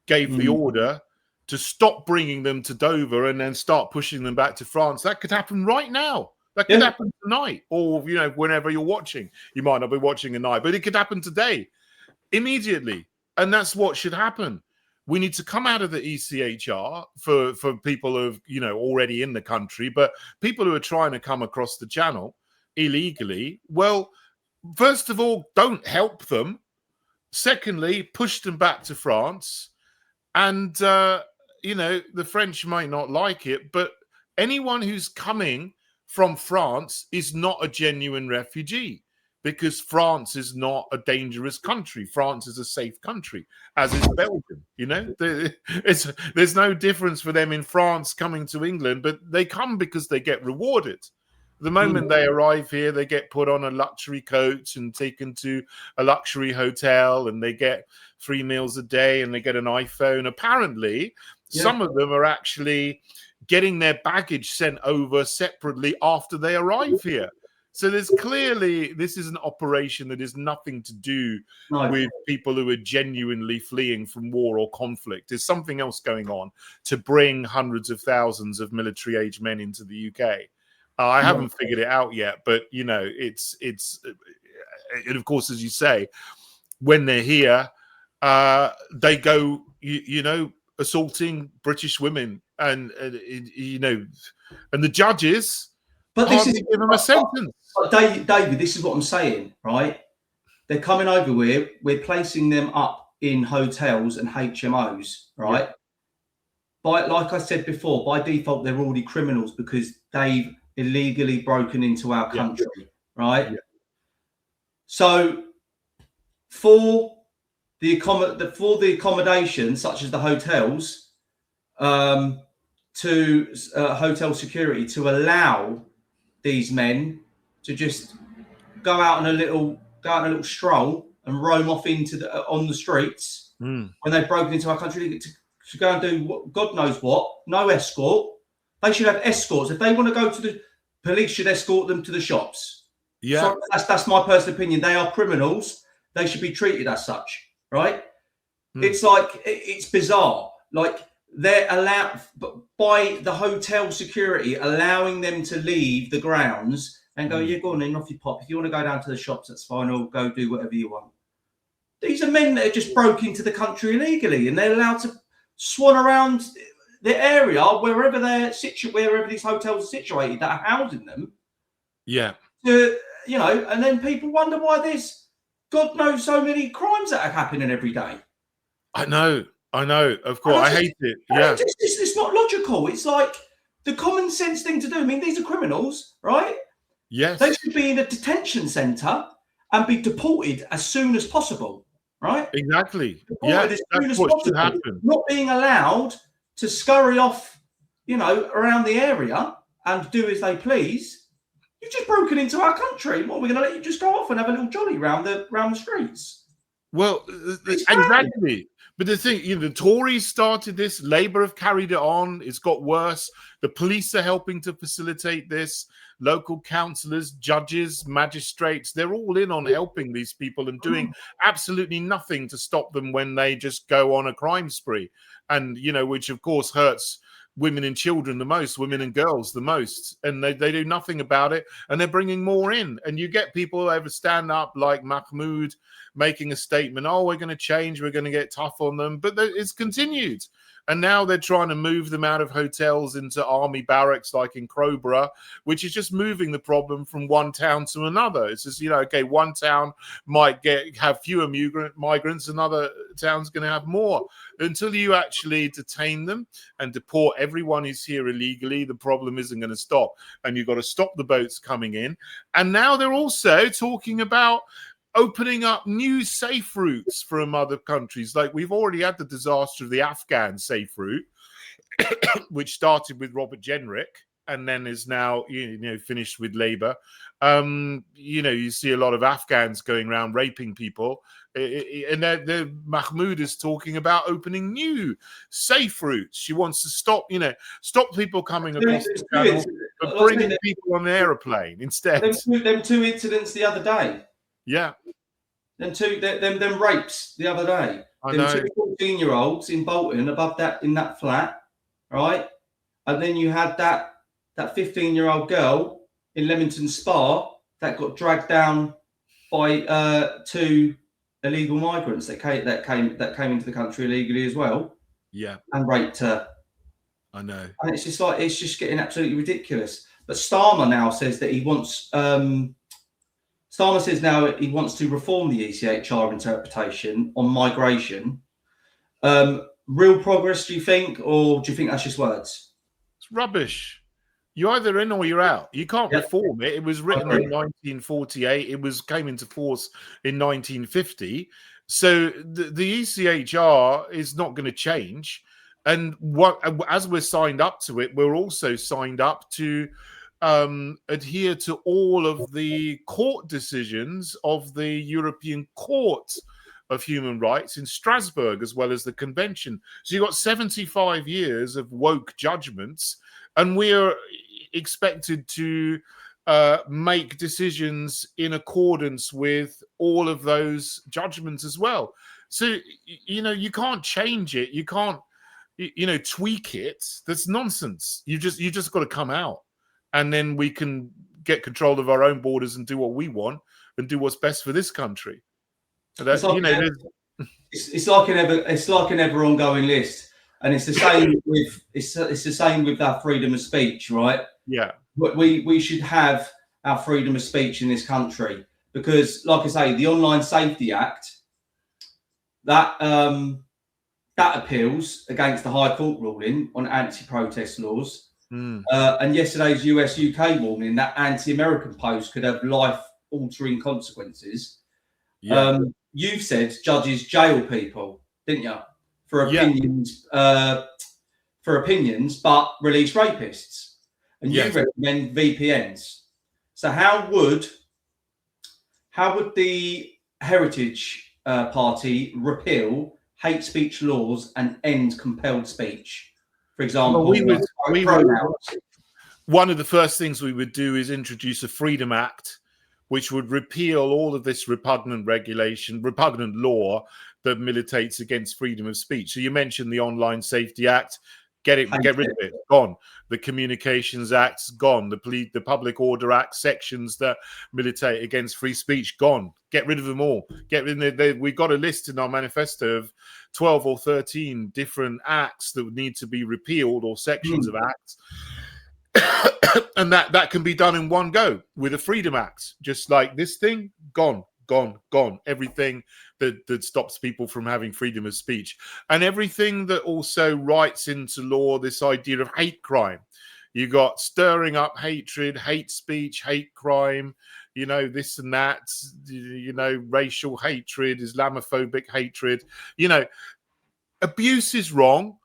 gave the order to stop bringing them to Dover and then start pushing them back to France, that could happen right now. That could happen tonight, or, you know, whenever you're watching. You might not be watching at night, but it could happen today, immediately. And that's what should happen. We need to come out of the ECHR for people who have, you know, already in the country, but people who are trying to come across the channel illegally. Well, first of all, don't help them. Secondly, push them back to France. And, you know, the French might not like it, but anyone who's coming from France is not a genuine refugee, because France is not a dangerous country. France is a safe country, as is Belgium. You know, there's no difference for them in France coming to England, but they come because they get rewarded. The moment they arrive here, they get put on a luxury coach and taken to a luxury hotel, and they get 3 meals a day and they get an iPhone. Apparently, some of them are actually getting their baggage sent over separately after they arrive here. So there's clearly, this is an operation that is nothing to do with people who are genuinely fleeing from war or conflict. There's something else going on to bring hundreds of thousands of military-age men into the UK. I haven't figured it out yet, but, you know, it's and of course, as you say, when they're here, they go, you know, assaulting British women, and you know, and the judges. But this is give them a sentence. David, this is what I'm saying, right? They're coming over here. We're placing them up in hotels and HMOs, right? By, like I said before, by default, they're already criminals because they've illegally broken into our country, right? So for the accommodation, such as the hotels, to hotel security, to allow these men to just go out on a little stroll and roam off into on the streets when they've broken into our country to go and do God knows what. No escort. They should have escorts. If they want to go to the police, should escort them to the shops. Yeah, so that's my personal opinion. They are criminals. They should be treated as such. right? It's like, it's bizarre. Like, they're allowed by the hotel security, allowing them to leave the grounds and go, yeah, go on then, off you pop. If you want to go down to the shops, that's fine, or go do whatever you want. These are men that have just broke into the country illegally, and they're allowed to swan around the area wherever wherever these hotels are situated that are housing them. Yeah. And then people wonder why there's God knows so many crimes that are happening every day. I know. Of course, I hate it. Yeah, it's not logical. It's like the common sense thing to do. I mean, these are criminals, right? Yes. They should be in a detention centre and be deported as soon as possible, right? Exactly. That's what should happen. Not being allowed to scurry off, around the area and do as they please. You've just broken into our country. What, we're going to let you just go off and have a little jolly round the streets? Well, exactly. But the thing, the Tories started this. Labour have carried it on. It's got worse. The police are helping to facilitate this. Local councillors, judges, magistrates, they're all in on helping these people and doing absolutely nothing to stop them when they just go on a crime spree. And, which of course hurts women and children the most, women and girls the most, and they do nothing about it, and they're bringing more in. And you get people over stand up like Mahmoud making a statement, oh, we're going to change, we're going to get tough on them, but it's continued. And now they're trying to move them out of hotels into army barracks like in Crowborough, which is just moving the problem from one town to another. It's just, okay, one town might have fewer migrants, another town's going to have more. Until you actually detain them and deport everyone who's here illegally, the problem isn't going to stop. And you've got to stop the boats coming in. And now they're also talking about opening up new safe routes from other countries. Like, we've already had the disaster of the Afghan safe route, which started with Robert Jenrick and then is now, finished with Labour. You see a lot of Afghans going around raping people. And Mahmoud is talking about opening new safe routes. She wants to stop people coming across the channel, but bringing people on an aeroplane instead. Them two incidents the other day. Yeah. Them rapes the other day. I know. Two 14-year-olds in Bolton above that in that flat, right? And then you had that 15-year-old girl in Leamington Spa that got dragged down by two illegal migrants that came into the country illegally as well. Yeah. And raped her. I know. And it's just getting absolutely ridiculous. But Starmer now says that he wants Starmer says now he wants to reform the ECHR interpretation on migration. Real progress, do you think, or do you think that's just words? It's rubbish. You're either in or you're out. You can't reform it. It was written in 1948. It came into force in 1950. So the ECHR is not going to change. And as we're signed up to it, we're also signed up to adhere to all of the court decisions of the European Court of Human Rights in Strasbourg, as well as the convention. So you've got 75 years of woke judgments, and we're expected to make decisions in accordance with all of those judgments as well. So, you can't change it. You can't, tweak it. That's nonsense. You just got to come out. And then we can get control of our own borders and do what we want and do what's best for this country. So that's, it's like an ever ongoing list, and it's the same with our freedom of speech, right? Yeah, but we should have our freedom of speech in this country because, like I say, the Online Safety Act that appeals against the High Court ruling on anti-protest laws. And yesterday's US-UK warning that anti-American posts could have life-altering consequences. Yeah. You've said judges jail people, didn't you, for opinions, but release rapists, and you recommend VPNs. So how would the Heritage Party repeal hate speech laws and end compelled speech? For example, one of the first things we would do is introduce a Freedom Act, which would repeal all of this repugnant law that militates against freedom of speech. So you mentioned the Online Safety Act. Get rid of it. Gone. The Communications Act's gone. The Public Order Act sections that militate against free speech, gone. Get rid of them all. We've got a list in our manifesto of 12 or 13 different acts that would need to be repealed, or sections of acts. And that can be done in one go with a Freedom Act. Just like this thing, gone. Everything that stops people from having freedom of speech, and everything that also writes into law this idea of hate crime. You got stirring up hatred, hate speech, hate crime, this and that, racial hatred, Islamophobic hatred. Abuse is wrong.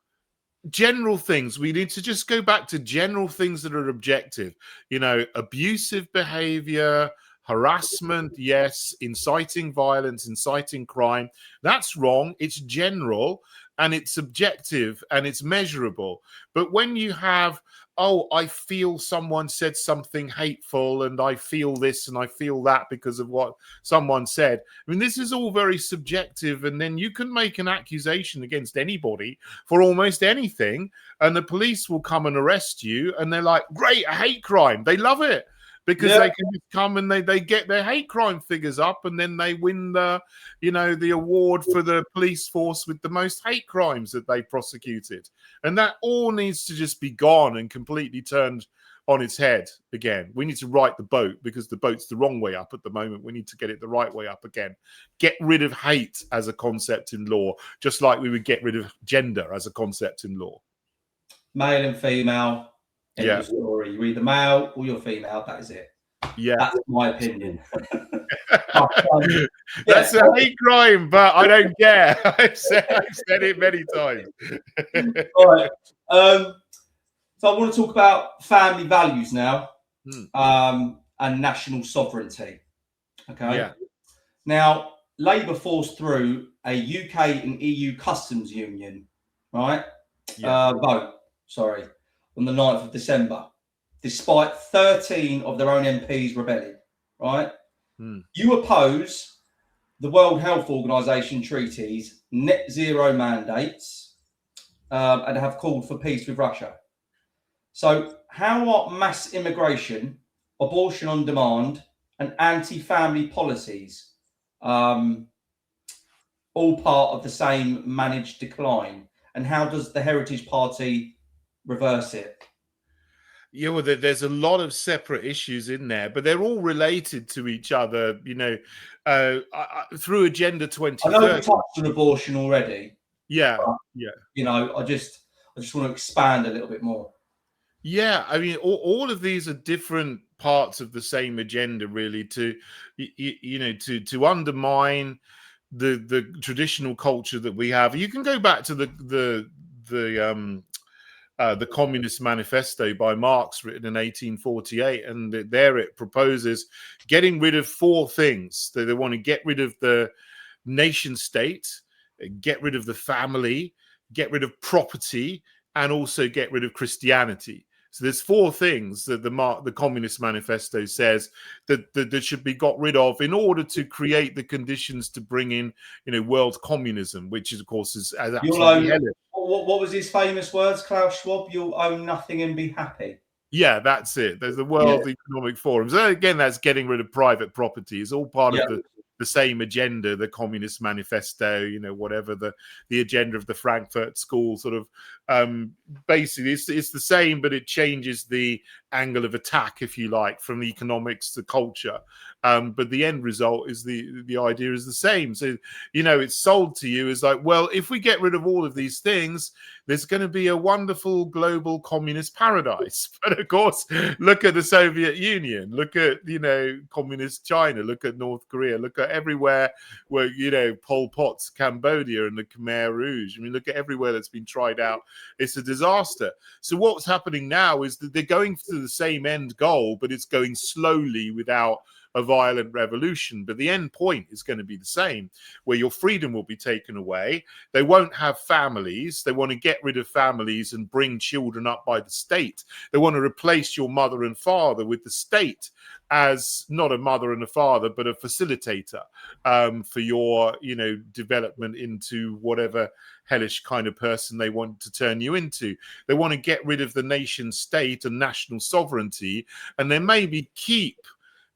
General things, we need to just go back to general things that are objective. Abusive behavior, harassment, yes. Inciting violence, inciting crime, that's wrong. It's general and it's subjective and it's measurable. But when you have, I feel someone said something hateful and I feel this and I feel that because of what someone said. I mean, this is all very subjective, and then you can make an accusation against anybody for almost anything, and the police will come and arrest you, and they're like, great, a hate crime. They love it. Because they can just come and they get their hate crime figures up, and then they win the award for the police force with the most hate crimes that they prosecuted. And that all needs to just be gone and completely turned on its head again. We need to right the boat, because the boat's the wrong way up at the moment. We need to get it the right way up again. Get rid of hate as a concept in law, just like we would get rid of gender as a concept in law. Male and female. End of story. You're either male or you're female. That is it. Yeah, that's my opinion. That's a hate crime, but I don't care. I've said it many times. All right. So I want to talk about family values now, and national sovereignty. Okay. Yeah. Now, Labour forced through a UK and EU customs union, right? Yeah. Vote. Sorry. On the 9th of December, despite 13 of their own MPs rebelling, right? You oppose the World Health Organization treaties, net zero mandates, and have called for peace with Russia. So how are mass immigration, abortion on demand, and anti-family policies all part of the same managed decline? And how does the Heritage Party reverse it? Yeah, well, there's a lot of separate issues in there, but they're all related to each other, through Agenda 2030. I know we touched on abortion already. Yeah, I just want to expand a little bit more. Yeah, I mean, all of these are different parts of the same agenda, really, to undermine the traditional culture that we have. You can go back to the Communist Manifesto by Marx, written in 1848, and there it proposes getting rid of four things. They want to get rid of the nation state, get rid of the family, get rid of property, and also get rid of Christianity. So there's four things that the Communist Manifesto says that should be got rid of in order to create the conditions to bring in, world communism, which is, of course, is absolutely hellish. What was his famous words, Klaus Schwab? You'll own nothing and be happy. Yeah, that's it. There's the World Economic Forum. So again, that's getting rid of private property. It's all part of the same agenda, the Communist Manifesto, whatever the agenda of the Frankfurt School sort of basically it's the same, but it changes the angle of attack, if you like, from economics to culture. But the end result is the idea is the same. So, it's sold to you as like, well, if we get rid of all of these things, there's going to be a wonderful global communist paradise. But of course, look at the Soviet Union, look at, communist China, look at North Korea, look at everywhere where, Pol Pot's Cambodia and the Khmer Rouge. I mean, look at everywhere that's been tried out. It's a disaster. So what's happening now is that they're going to the same end goal, but it's going slowly without a violent revolution. But the end point is going to be the same, where your freedom will be taken away. They won't have families. They want to get rid of families and bring children up by the state. They want to replace your mother and father with the state. as not a mother and a father, but a facilitator for your, development into whatever hellish kind of person they want to turn you into. They want to get rid of the nation state and national sovereignty, and then maybe keep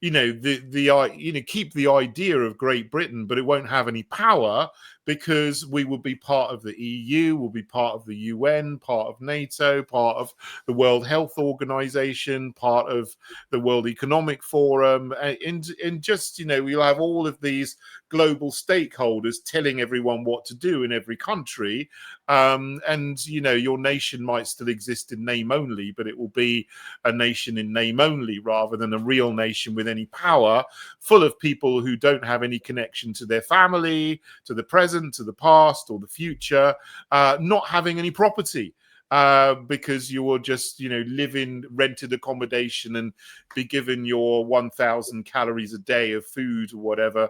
keep the idea of Great Britain, but it won't have any power because we will be part of the EU, will be part of the UN, part of NATO, part of the World Health Organization, part of the World Economic Forum, and just, we'll have all of these global stakeholders telling everyone what to do in every country. And, your nation might still exist in name only, but it will be a nation in name only rather than a real nation with any power, full of people who don't have any connection to their family, to the present, to the past, or the future, not having any property. Because you will just, live in rented accommodation and be given your 1,000 calories a day of food or whatever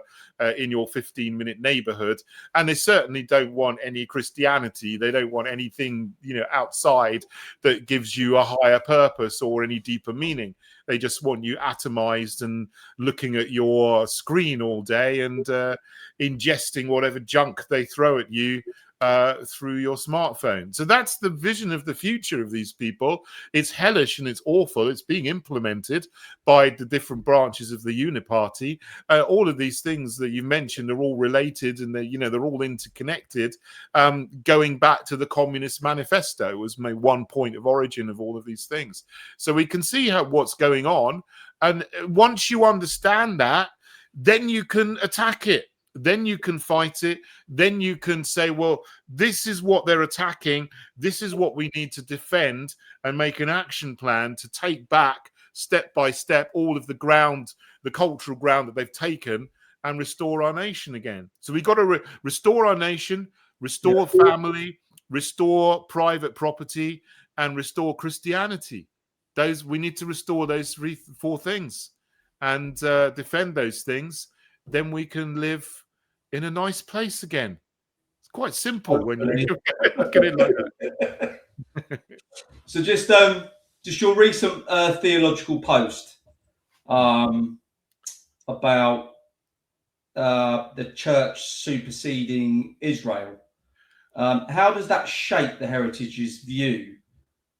in your 15-minute neighborhood. And they certainly don't want any Christianity. They don't want anything, outside that gives you a higher purpose or any deeper meaning. They just want you atomized and looking at your screen all day and ingesting whatever junk they throw at you through your smartphone. So that's the vision of the future of these people. It's hellish and it's awful. It's being implemented by the different branches of the Uniparty. All of these things that you mentioned are all related, and they're all interconnected. Going back to the Communist Manifesto was my one point of origin of all of these things. So we can see what's going on, and once you understand that, then you can attack it. Then you can fight it. Then you can say, well, this is what they're attacking. This is what we need to defend, and make an action plan to take back step by step all of the ground, the cultural ground that they've taken, and restore our nation again. So we've got to restore our nation, restore family, restore private property, and restore Christianity. We need to restore those 4 things and defend those things. Then we can live in a nice place again. It's quite simple when you look at it like that. So just your recent theological post about the church superseding Israel. How does that shape the Heritage's view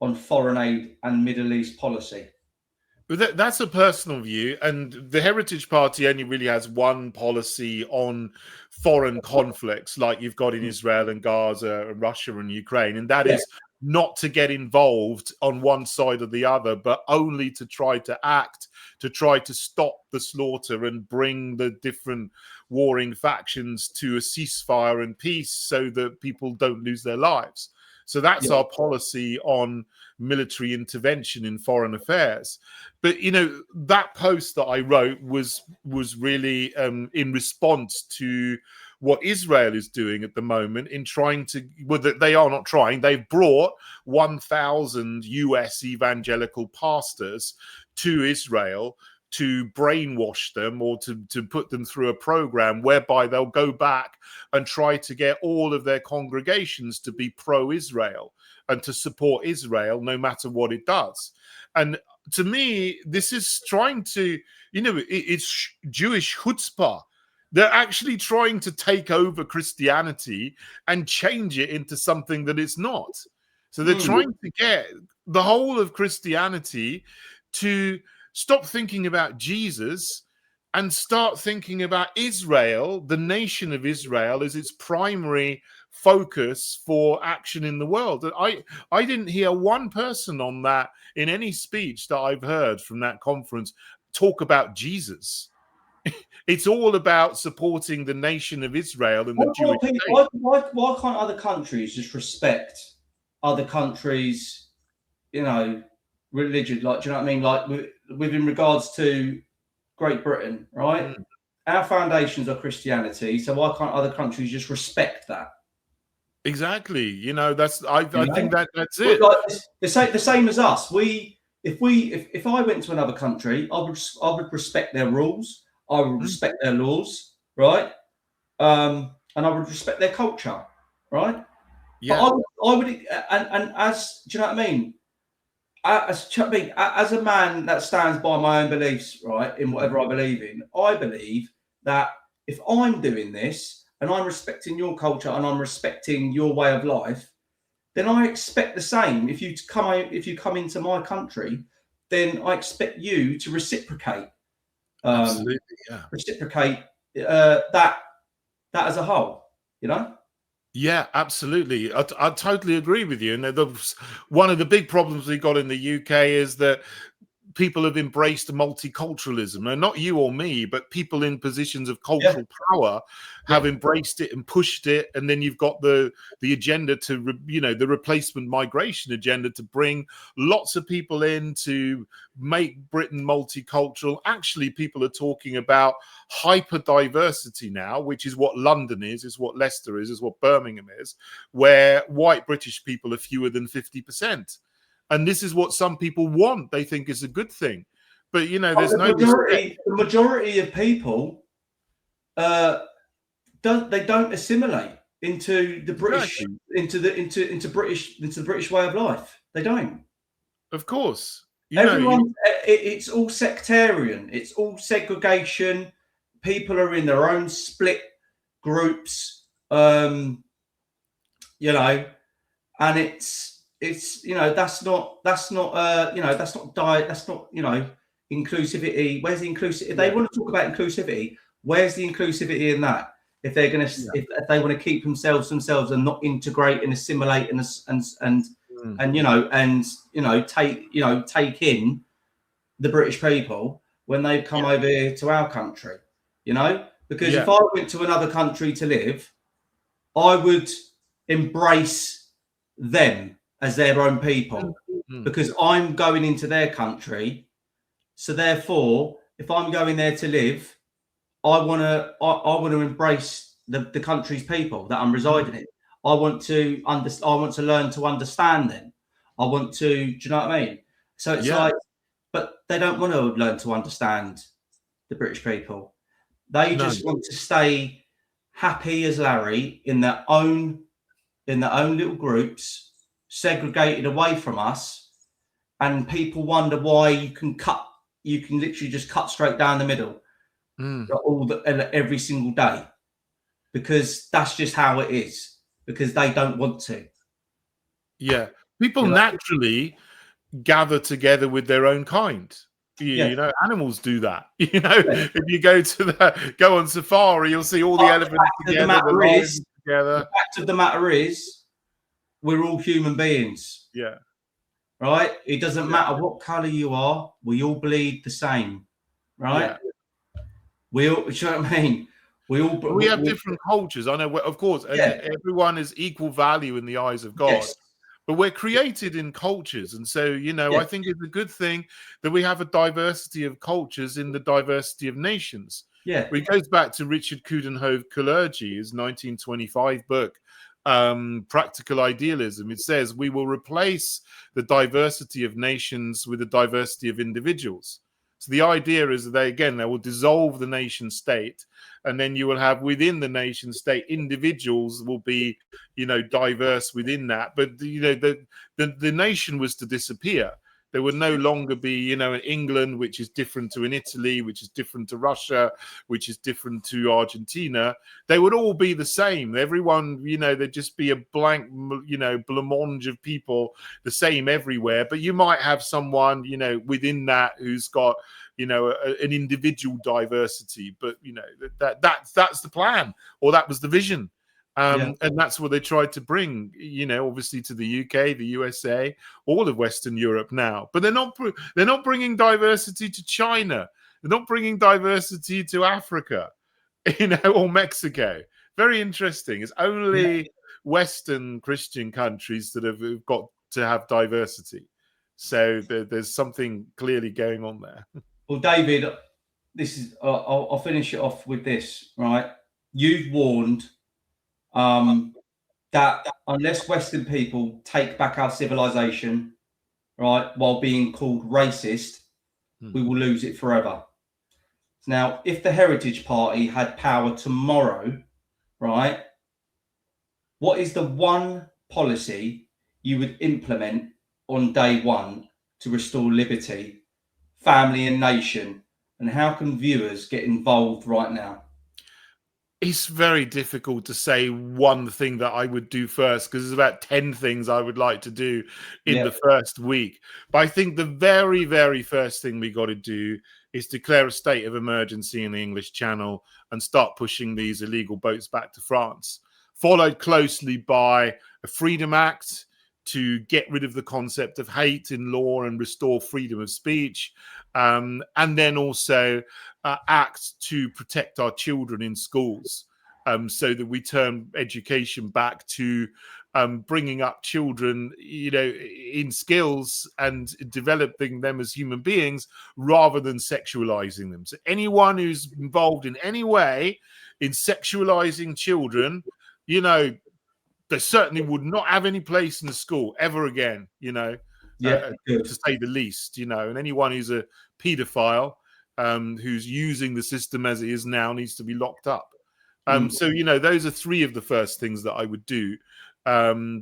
on foreign aid and Middle East policy? That's a personal view, and the Heritage Party only really has one policy on foreign conflicts, like you've got in Israel and Gaza and Russia and Ukraine, and that is not to get involved on one side or the other, but only to try to act, to try to stop the slaughter and bring the different warring factions to a ceasefire and peace so that people don't lose their lives. So that's our policy on military intervention in foreign affairs. But, that post that I wrote was really in response to what Israel is doing at the moment in trying to, they are not trying, they've brought 1,000 US evangelical pastors to Israel to brainwash them or to put them through a program whereby they'll go back and try to get all of their congregations to be pro-Israel and to support Israel no matter what it does. And to me, this is trying to, it's Jewish chutzpah. They're actually trying to take over Christianity and change it into something that it's not. So they're trying to get the whole of Christianity to stop thinking about Jesus and start thinking about Israel, the nation of Israel, as its primary focus for action in the world. I didn't hear one person on that in any speech that I've heard from that conference talk about Jesus. It's all about supporting the nation of Israel and the Jewish state. Why can't other countries just respect other countries', religion? Like, do you know what I mean? Like, in regards to Great Britain, right? Our foundations are Christianity, so why can't other countries just respect that? Exactly. I think that's it. Like, the same as us. If I went to another country, I would respect their rules. I would respect their laws, right? And I would respect their culture, right? Yeah. But I would, and as, do you know what I mean? as a man that stands by my own beliefs, right, in whatever I believe that if I'm doing this and I'm respecting your culture and I'm respecting your way of life, then I expect the same. If you come into my country, then I expect you to reciprocate. Absolutely, yeah. Reciprocate that as a whole, you know? Yeah, absolutely. I totally agree with you. And one of the big problems we got in the UK is that people have embraced multiculturalism. Now, not you or me, but people in positions of Yeah, cultural power have yeah. embraced it and pushed it. And then you've got the agenda to, the replacement migration agenda to bring lots of people in to make Britain multicultural. Actually, people are talking about hyper diversity now, which is what London is what Leicester is what Birmingham is, where white British people are fewer than 50%. And this is what some people want. They think is a good thing. But, there's no respect. The majority of people don't assimilate into the British Exactly. into the British way of life. They don't. Of course. Everyone, it's all sectarian. It's all segregation. People are in their own split groups. And it's that's not inclusivity. Where's the inclusivity? If they want to talk about inclusivity, where's the inclusivity in that? If they're going to, if they want to keep themselves and not integrate and assimilate and take in the British people when they've come over here to our country, because if I went to another country to live, I would embrace them as their own people because I'm going into their country. So therefore, if I'm going there to live, I want to embrace the country's people that I'm residing in. I want to learn to understand them. I want to, do you know what I mean? So it's like, but they don't want to learn to understand the British people. They just want to stay happy as Larry in their own little groups, segregated away from us, and people wonder why you can literally just cut straight down the middle every single day, because that's just how it is, because they don't want to. People naturally gather together with their own kind. Animals do that. If you go on safari, you'll see all the elephants together, the lions together. The fact of the matter is, we're all human beings. Yeah. Right? It doesn't matter what color you are. We all bleed the same. Right? We all, you know what I mean? We have different cultures. I know, of course, everyone is equal value in the eyes of God. Yes. But we're created in cultures. And so, I think it's a good thing that we have a diversity of cultures in the diversity of nations. Yeah. It goes back to Richard Coudenhove-Kalergi, his 1925 book, Practical Idealism. It says, we will replace the diversity of nations with the diversity of individuals. So the idea is that they will dissolve the nation state, and then you will have within the nation state individuals will be, diverse within that. But the nation was to disappear. There would no longer be, an England, which is different to an Italy, which is different to Russia, which is different to Argentina. They would all be the same. Everyone, there'd just be a blank, blancmange of people, the same everywhere. But you might have someone, within that who's got, an individual diversity. But, that's the plan, or that was the vision. And that's what they tried to bring, obviously to the UK, the USA, all of Western Europe now. But they're not bringing diversity to China. They're not bringing diversity to Africa, or Mexico. Very interesting. It's only Western Christian countries that have got to have diversity. So there's something clearly going on there. Well, David, this is. I'll finish it off with this. Right, you've warned that unless Western people take back our civilization, right, while being called racist, we will lose it forever. Now, if the Heritage Party had power tomorrow, right, what is the one policy you would implement on day one to restore liberty, family and nation? And how can viewers get involved right now? It's very difficult to say one thing that I would do first, because there's about 10 things I would like to do in the first week. But I think the very, very first thing we got to do is declare a state of emergency in the English Channel and start pushing these illegal boats back to France, followed closely by a Freedom Act to get rid of the concept of hate in law and restore freedom of speech, and then also act to protect our children in schools, so that we turn education back to bringing up children, in skills and developing them as human beings rather than sexualizing them. So anyone who's involved in any way in sexualizing children, they certainly would not have any place in the school ever again, to say the least, and anyone who's a paedophile, who's using the system as it is now, needs to be locked up. So, those are three of the first things that I would do. If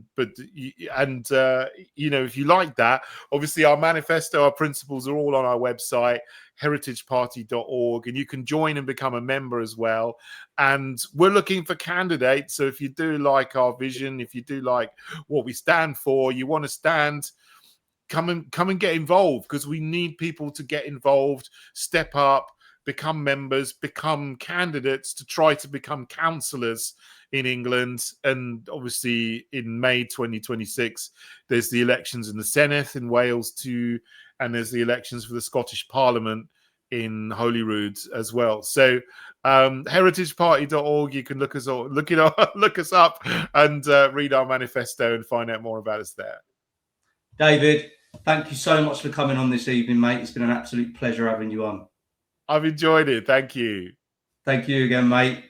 you like that, obviously our manifesto, our principles are all on our website, heritageparty.org, and you can join and become a member as well. And we're looking for candidates. So if you do like our vision, if you do like what we stand for, you want to stand, come and get involved, because we need people to get involved, step up, become members, become candidates to try to become councillors in England. And obviously in May 2026, there's the elections in the Senedd in Wales too, and there's the elections for the Scottish Parliament in Holyrood as well. So heritageparty.org, you can look us up and read our manifesto and find out more about us there. David, thank you so much for coming on this evening, mate. It's been an absolute pleasure having you on. I've enjoyed it. Thank you. Thank you again, mate.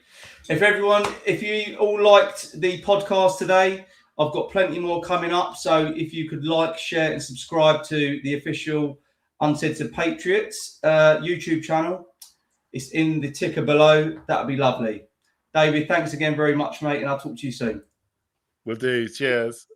If you all liked the podcast today, I've got plenty more coming up. So if you could like, share and subscribe to the official Uncensored Patriots YouTube channel, it's in the ticker below. That'd be lovely. David, thanks again very much, mate. And I'll talk to you soon. Will do. Cheers.